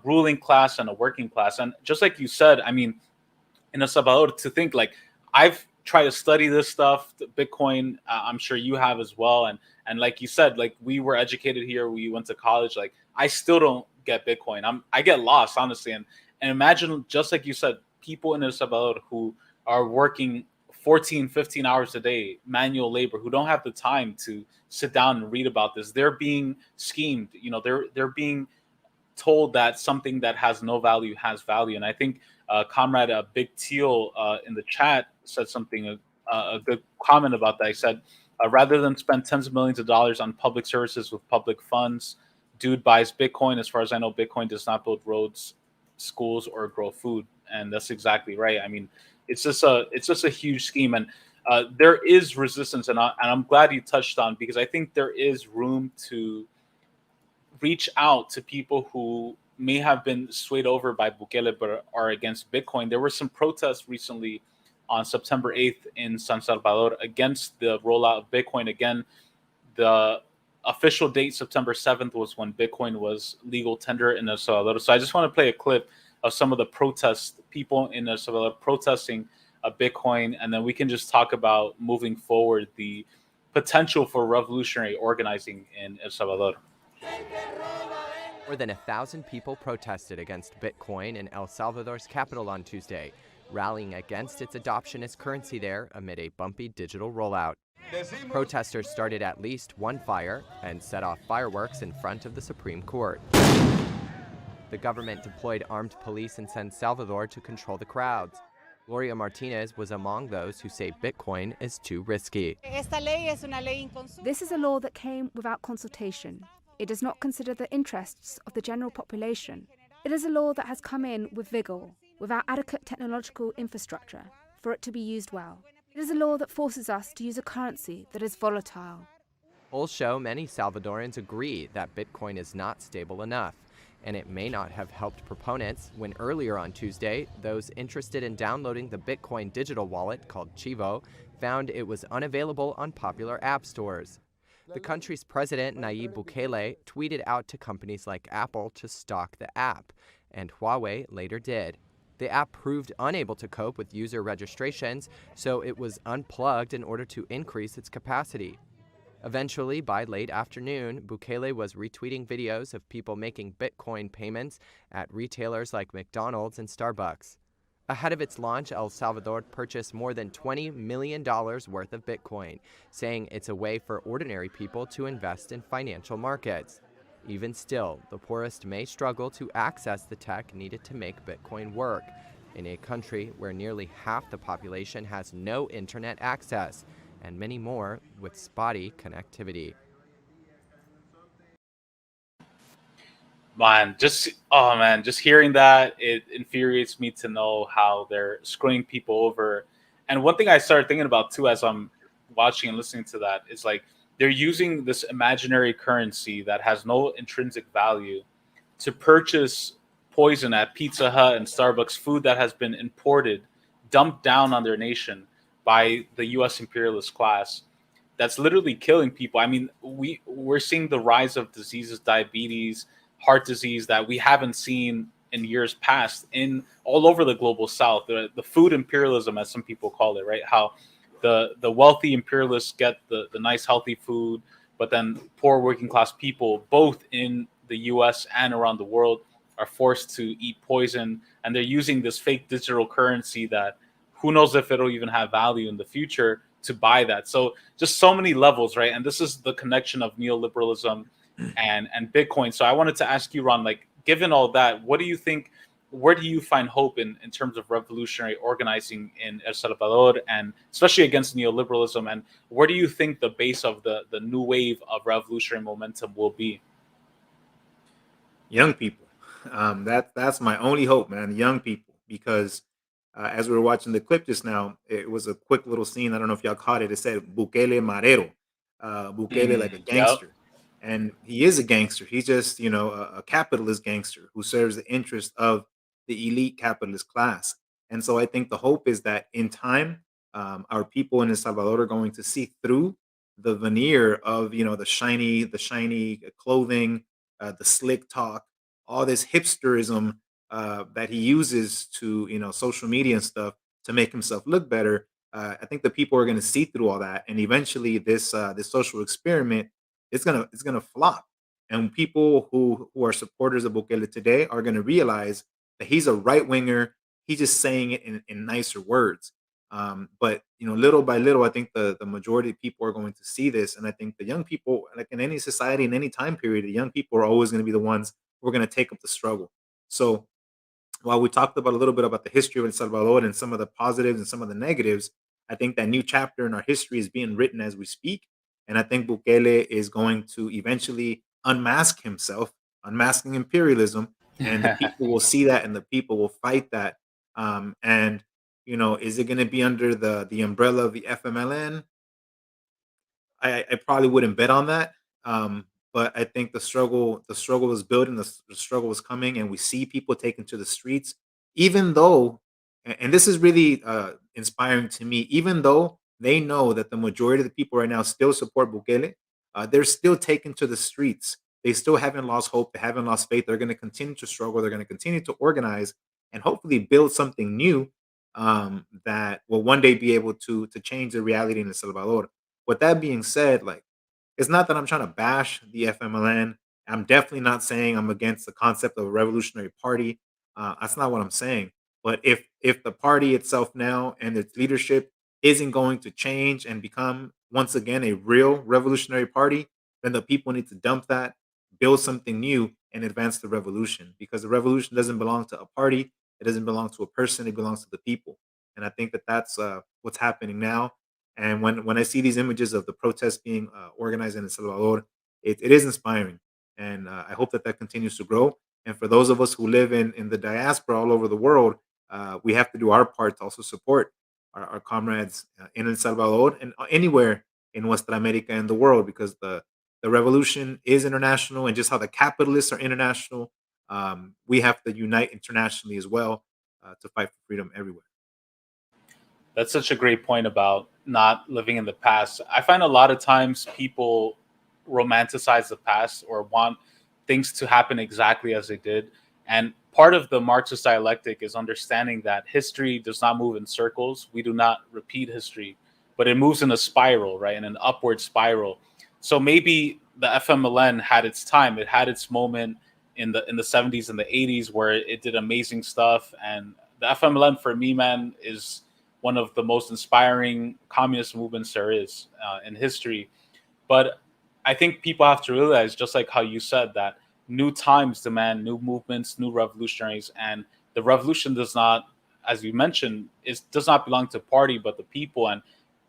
ruling class and a working class. And just like you said, I mean, in El Salvador, to think like, I've try to study this stuff, Bitcoin. I'm sure you have as well. And like you said, like we were educated here, we went to college. Like I still don't get Bitcoin. I get lost, honestly. And imagine, just like you said, people in El Salvador who are working 14, 15 hours a day, manual labor, who don't have the time to sit down and read about this. They're being schemed. You know, they're being told that something that has no value has value. And I think Comrade Big Teal in the chat said something, a good comment about that. He said, rather than spend tens of millions of dollars on public services with public funds, dude buys Bitcoin. As far as I know, Bitcoin does not build roads, schools, or grow food. And that's exactly right. I mean, it's just a huge scheme. And there is resistance. And I'm glad you touched on, because I think there is room to reach out to people who may have been swayed over by Bukele but are against Bitcoin. There were some protests recently on September 8th in San Salvador against the rollout of Bitcoin. Again, the official date, September 7th, was when Bitcoin was legal tender in El Salvador. So I just want to play a clip of some of the protests, people in El Salvador protesting Bitcoin, and then we can just talk about moving forward the potential for revolutionary organizing in El Salvador. More than 1,000 people protested against Bitcoin in El Salvador's capital on Tuesday, rallying against its adoption as currency there amid a bumpy digital rollout. Protesters started at least one fire and set off fireworks in front of the Supreme Court. The government deployed armed police in San Salvador to control the crowds. Gloria Martinez was among those who say Bitcoin is too risky. This is a law that came without consultation. It does not consider the interests of the general population. It is a law that has come in with vigor, without adequate technological infrastructure, for it to be used well. It is a law that forces us to use a currency that is volatile. Polls show many Salvadorans agree that Bitcoin is not stable enough, and it may not have helped proponents when earlier on Tuesday, those interested in downloading the Bitcoin digital wallet called Chivo found it was unavailable on popular app stores. The country's president, Nayib Bukele, tweeted out to companies like Apple to stock the app, and Huawei later did. The app proved unable to cope with user registrations, so it was unplugged in order to increase its capacity. Eventually, by late afternoon, Bukele was retweeting videos of people making Bitcoin payments at retailers like McDonald's and Starbucks. Ahead of its launch, El Salvador purchased more than $20 million worth of Bitcoin, saying it's a way for ordinary people to invest in financial markets. Even still, the poorest may struggle to access the tech needed to make Bitcoin work, in a country where nearly half the population has no internet access, and many more with spotty connectivity. Just hearing that, it infuriates me to know how they're screwing people over. And one thing I started thinking about too, as I'm watching and listening to that, is like they're using this imaginary currency that has no intrinsic value to purchase poison at Pizza Hut and Starbucks, food that has been imported, dumped down on their nation by the U.S. imperialist class. That's literally killing people. I mean, we're seeing the rise of diseases, diabetes, heart disease, that we haven't seen in years past in all over the global south. The food imperialism, as some people call it, right? How the wealthy imperialists get the nice healthy food, but then poor working class people, both in the US and around the world, are forced to eat poison. And they're using this fake digital currency that who knows if it'll even have value in the future to buy that. So just so many levels, right? And this is the connection of neoliberalism and Bitcoin. So I wanted to ask you, Ron, like, given all that, what do you think, where do you find hope in terms of revolutionary organizing in El Salvador, and especially against neoliberalism? And where do you think the base of the new wave of revolutionary momentum will be? Young people. That's my only hope, man. Young people, because as we were watching the clip just now, it was a quick little scene. I don't know if y'all caught it. It said Bukele Marero, Bukele like a gangster. Yep. And he is a gangster. He's just, a capitalist gangster who serves the interest of the elite capitalist class. And so I think the hope is that in time, our people in El Salvador are going to see through the veneer of, the shiny clothing, the slick talk, all this hipsterism that he uses to, social media and stuff to make himself look better. I think the people are going to see through all that, and eventually this social experiment it's gonna flop. And people who are supporters of Bukele today are going to realize that he's a right winger. He's just saying it in nicer words. But little by little, I think the majority of people are going to see this, and I think the young people, like in any society, in any time period, the young people are always going to be the ones who are going to take up the struggle. So while we talked about a little bit about the history of El Salvador and some of the positives and some of the negatives, I think that new chapter in our history is being written as we speak. And I think Bukele is going to eventually unmask himself, unmasking imperialism, and the people will see that and the people will fight that. And is it going to be under the umbrella of the FMLN? I probably wouldn't bet on that. But I think the struggle is building, the struggle is coming, and we see people taken to the streets, even though, and this is really inspiring to me, even though they know that the majority of the people right now still support Bukele, they're still taken to the streets. They still haven't lost hope. They haven't lost faith. They're going to continue to struggle. They're going to continue to organize and hopefully build something new that will one day be able to change the reality in El Salvador. With that being said, like, it's not that I'm trying to bash the FMLN. I'm definitely not saying I'm against the concept of a revolutionary party. That's not what I'm saying. But if the party itself now and its leadership isn't going to change and become once again a real revolutionary party, then the people need to dump that, build something new, and advance the revolution. Because the revolution doesn't belong to a party, it doesn't belong to a person, it belongs to the people. And I think that that's what's happening now. And when I see these images of the protests being organized in El Salvador, it is inspiring. And I hope that that continues to grow. And for those of us who live in the diaspora all over the world, we have to do our part to also support our comrades in El Salvador and anywhere in West America and the world, because the revolution is international, and just how the capitalists are international, we have to unite internationally as well to fight for freedom everywhere. That's such a great point about not living in the past. I find a lot of times people romanticize the past or want things to happen exactly as they did. And part of the Marxist dialectic is understanding that history does not move in circles. We do not repeat history, but it moves in a spiral, right? In an upward spiral. So maybe the FMLN had its time. It had its moment in the 70s and the 80s where it did amazing stuff. And the FMLN, for me, man, is one of the most inspiring communist movements there is in history. But I think people have to realize, just like how you said, that new times demand new movements, new revolutionaries, and the revolution does not, as you mentioned, does not belong to party, but the people. And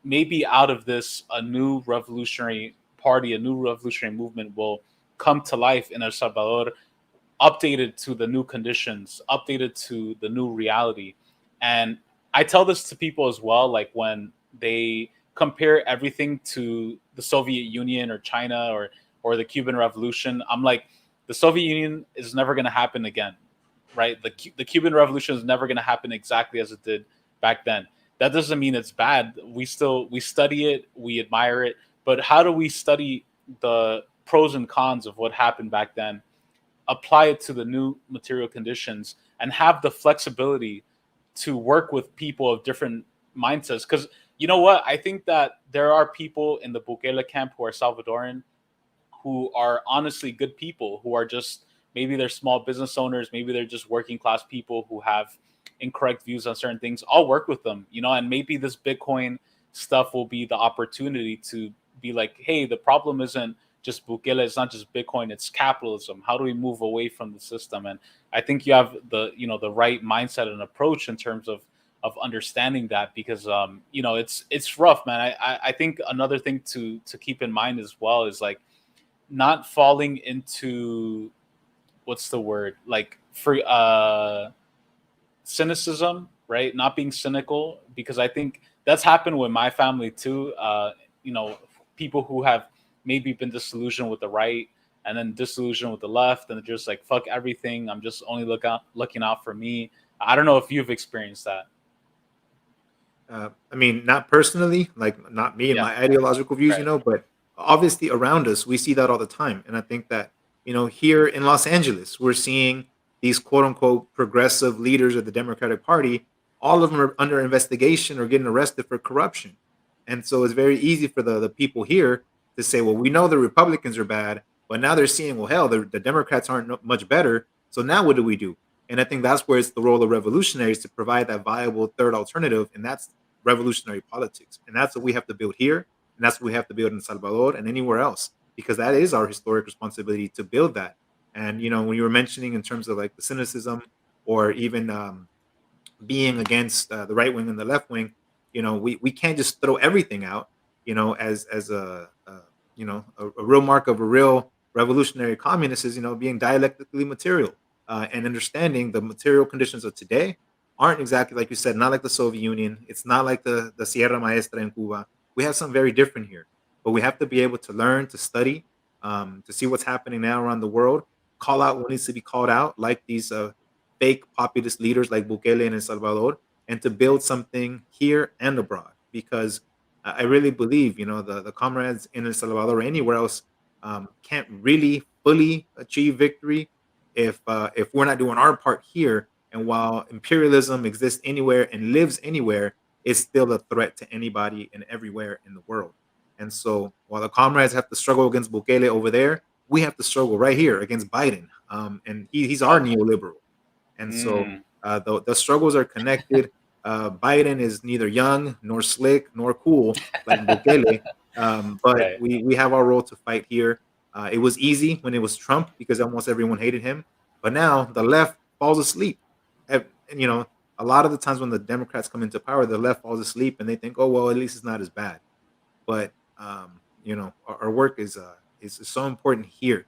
maybe out of this, a new revolutionary party, a new revolutionary movement will come to life in El Salvador, updated to the new conditions, updated to the new reality. And I tell this to people as well, like when they compare everything to the Soviet Union or China or the Cuban Revolution, I'm like, the Soviet Union is never going to happen again, right? The Cuban Revolution is never going to happen exactly as it did back then. That doesn't mean it's bad. We study it, we admire it, but how do we study the pros and cons of what happened back then, apply it to the new material conditions, and have the flexibility to work with people of different mindsets? Because you know what? I think that there are people in the Bukele camp who are Salvadoran, who are honestly good people, who are just, maybe they're small business owners, maybe they're just working class people who have incorrect views on certain things. I'll work with them, and maybe this Bitcoin stuff will be the opportunity to be like, hey, the problem isn't just Bukele, it's not just Bitcoin, it's capitalism. How do we move away from the system? And I think you have the right mindset and approach in terms of understanding that, because it's rough, man. I think another thing to keep in mind as well is like not falling into, what's the word, like free cynicism, right? Not being cynical, because I think that's happened with my family too. People who have maybe been disillusioned with the right and then disillusioned with the left, and they're just like, fuck everything, I'm just only looking out for me. I don't know if you've experienced that. I mean, not personally, like not me and my ideological views, Right. but obviously around us, we see that all the time. And I think that, here in Los Angeles, we're seeing these quote unquote progressive leaders of the Democratic Party all of them are under investigation or getting arrested for corruption. And so it's very easy for the people here to say, well, we know the Republicans are bad, but now they're seeing, well, hell, the Democrats aren't much better. So now what do we do? And I think that's where it's the role of revolutionaries to provide that viable third alternative. And that's revolutionary politics. And that's what we have to build here. And that's what we have to build in El Salvador and anywhere else, because that is our historic responsibility to build that. And, you know, when you were mentioning in terms of like the cynicism or even being against the right wing and the left wing, you know, we can't just throw everything out, you know, as a you know, a real mark of a real revolutionary communist is, you know, being dialectically material and understanding the material conditions of today aren't exactly like you said, not like the Soviet Union. It's not like the Sierra Maestra in Cuba. We have something very different here, but we have to be able to learn, to study, to see what's happening now around the world, call out what needs to be called out, like these fake populist leaders like Bukele and El Salvador, and to build something here and abroad. Because I really believe, you know, the comrades in El Salvador or anywhere else can't really fully achieve victory if we're not doing our part here. And while imperialism exists anywhere and lives anywhere, it's still a threat to anybody and everywhere in the world. And so while the comrades have to struggle against Bukele over there, we have to struggle right here against Biden. And he's our neoliberal. And so the struggles are connected. Biden is neither young nor slick nor cool like Bukele, but Right. we have our role to fight here. It was easy when it was Trump because almost everyone hated him, but now the left falls asleep. And you know, a lot of the times when the Democrats come into power, the left falls asleep and they think, oh well, at least it's not as bad. But you know, our work is so important here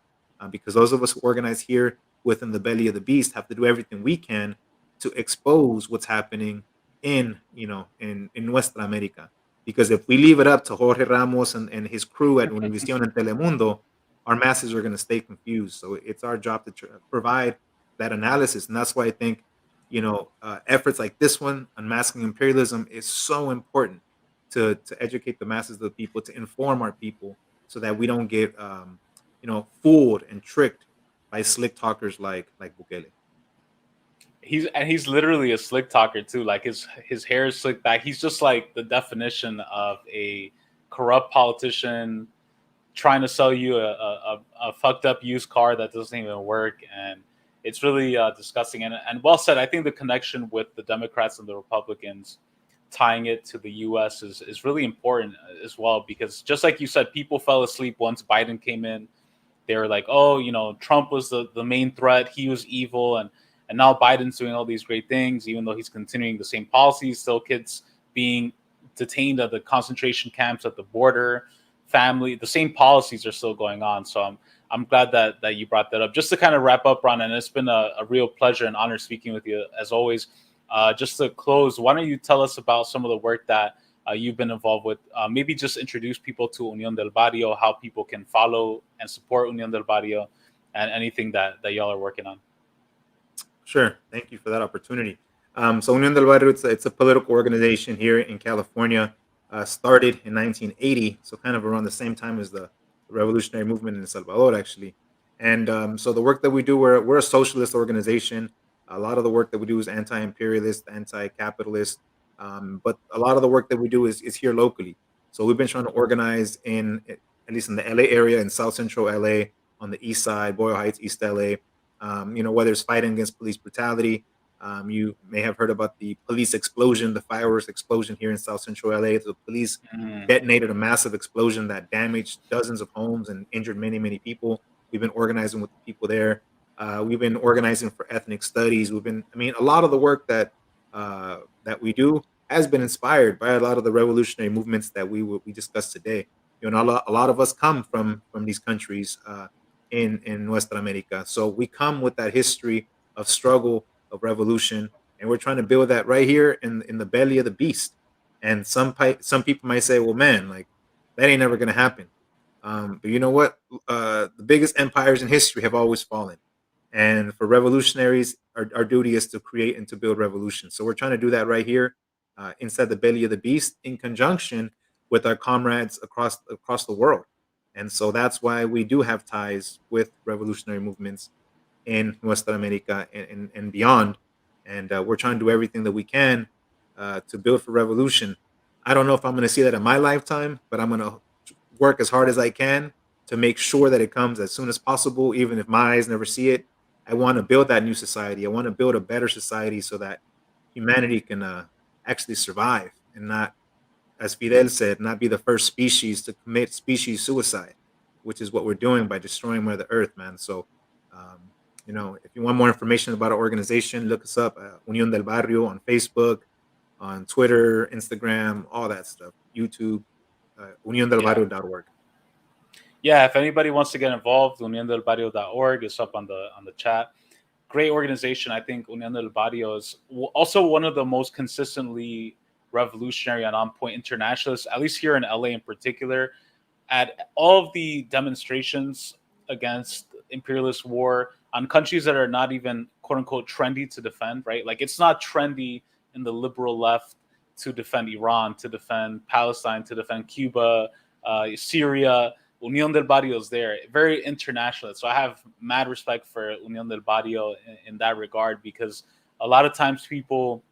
because those of us who organize here within the belly of the beast have to do everything we can to expose what's happening in, you know, in Nuestra America. Because if we leave it up to Jorge Ramos and his crew at Univision and Telemundo, our masses are going to stay confused. So it's our job to provide that analysis, and that's why I think, you know, efforts like this one, Unmasking Imperialism, is so important to educate the masses of the people, to inform our people, so that we don't get you know, fooled and tricked by slick talkers like Bukele. He's literally a slick talker too. Like his hair is slicked back. He's just like the definition of a corrupt politician trying to sell you a fucked up used car that doesn't even work. And it's really disgusting. And well said. I think the connection with the Democrats and the Republicans, tying it to the U.S. is really important as well, because just like you said, people fell asleep once Biden came in. They were like, oh, you know, Trump was the main threat. He was evil. And now Biden's doing all these great things, even though he's continuing the same policies, still kids being detained at the concentration camps at the border, family, the same policies are still going on. So I'm glad that you brought that up. Just to kind of wrap up, Ron, and it's been a real pleasure and honor speaking with you as always. Just to close, why don't you tell us about some of the work that you've been involved with? Maybe just introduce people to Unión del Barrio, how people can follow and support Unión del Barrio, and anything that y'all are working on. Sure. Thank you for that opportunity. So Unión del Barrio, it's a political organization here in California, started in 1980, so kind of around the same time as the revolutionary movement in El Salvador, actually. And so the work that we do, we're a socialist organization. A lot of the work that we do is anti-imperialist, anti-capitalist, but a lot of the work that we do is here locally. So we've been trying to organize at least in the LA area, in South Central LA, on the East Side, Boyle Heights, East LA. You know, whether it's fighting against police brutality. You may have heard about the police explosion, the fireworks explosion here in South Central LA. The police detonated a massive explosion that damaged dozens of homes and injured many, many people. We've been organizing with the people there. We've been organizing for ethnic studies. A lot of the work that we do has been inspired by a lot of the revolutionary movements that we discussed today. You know, a lot of us come from these countries in Nuestra America. So we come with that history of struggle, of revolution, and we're trying to build that right here in the belly of the beast. And some people might say, well, man, like that ain't never going to happen. But you know what? The biggest empires in history have always fallen. And for revolutionaries, our duty is to create and to build revolution. So we're trying to do that right here inside the belly of the beast in conjunction with our comrades across the world. And so that's why we do have ties with revolutionary movements in Nuestra America and beyond. And we're trying to do everything that we can to build for revolution. I don't know if I'm going to see that in my lifetime, but I'm going to work as hard as I can to make sure that it comes as soon as possible, even if my eyes never see it. I want to build that new society. I want to build a better society so that humanity can actually survive and not, as Fidel said, not be the first species to commit species suicide, which is what we're doing by destroying Mother Earth, man. So, if you want more information about our organization, look us up, Unión del Barrio on Facebook, on Twitter, Instagram, all that stuff, YouTube, uniondelbarrio.org. Yeah, if anybody wants to get involved, uniondelbarrio.org is up on the chat. Great organization. I think Unión del Barrio is also one of the most consistently revolutionary and on-point internationalists, at least here in LA in particular. At all of the demonstrations against imperialist war on countries that are not even quote-unquote trendy to defend, right? Like, it's not trendy in the liberal left to defend Iran, to defend Palestine, to defend Cuba, Syria. Unión del Barrio is there, very international. So I have mad respect for Unión del Barrio in that regard, because a lot of times people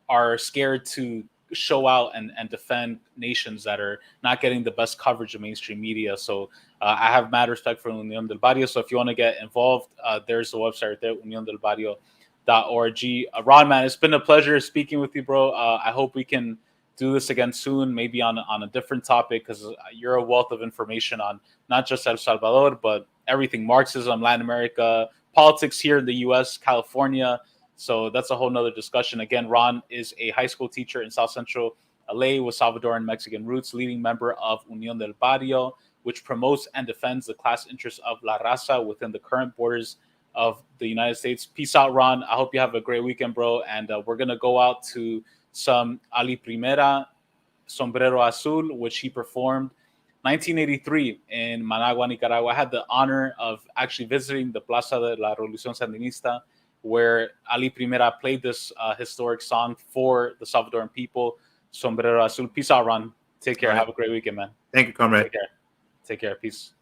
are scared to show out and defend nations that are not getting the best coverage of mainstream media. So I have mad respect for Unión del Barrio. So if you want to get involved, there's the website right there, uniondelbarrio.org. Ron, man, it's been a pleasure speaking with you, bro. I hope we can do this again soon, maybe on a different topic, because you're a wealth of information on not just El Salvador, but everything, Marxism, Latin America, politics here in the U.S., California. So that's a whole nother discussion. Again, Ron is a high school teacher in South Central LA with Salvadoran and Mexican roots, leading member of Unión del Barrio, which promotes and defends the class interests of La Raza within the current borders of the United States. Peace out, Ron. I hope you have a great weekend, bro. And we're going to go out to some Ali Primera, Sombrero Azul, which he performed 1983 in Managua, Nicaragua. I had the honor of actually visiting the Plaza de la Revolución Sandinista, where Ali Primera played this historic song for the Salvadoran people, Sombrero Azul. Peace out, Ron. Take care. Right. Have a great weekend, man. Thank you, comrade. Take care. Peace.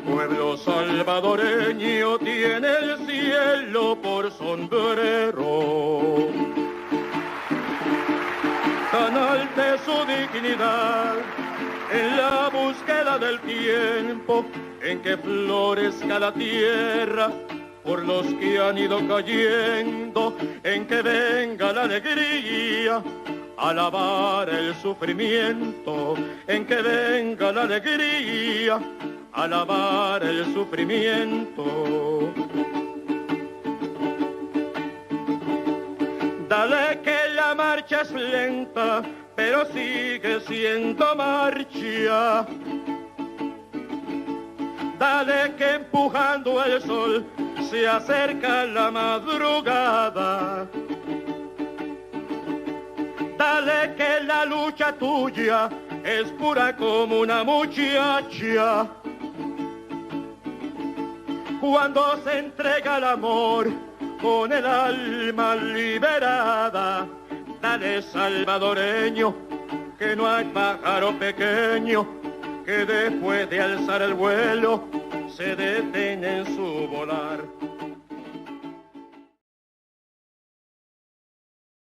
Pueblo salvadoreño tiene el cielo por sombrero, tan alta es su dignidad en la búsqueda del tiempo en que florezca la tierra por los que han ido cayendo, en que venga la alegría a alabar el sufrimiento, en que venga la alegría alabar el sufrimiento. Dale que la marcha es lenta, pero sigue siendo marcha. Dale que empujando el sol se acerca la madrugada. Dale que la lucha tuya es pura como una muchacha. Cuando se entrega el amor con el alma liberada, dale salvadoreño, que no hay pájaro pequeño que después de alzar el vuelo se detiene en su volar.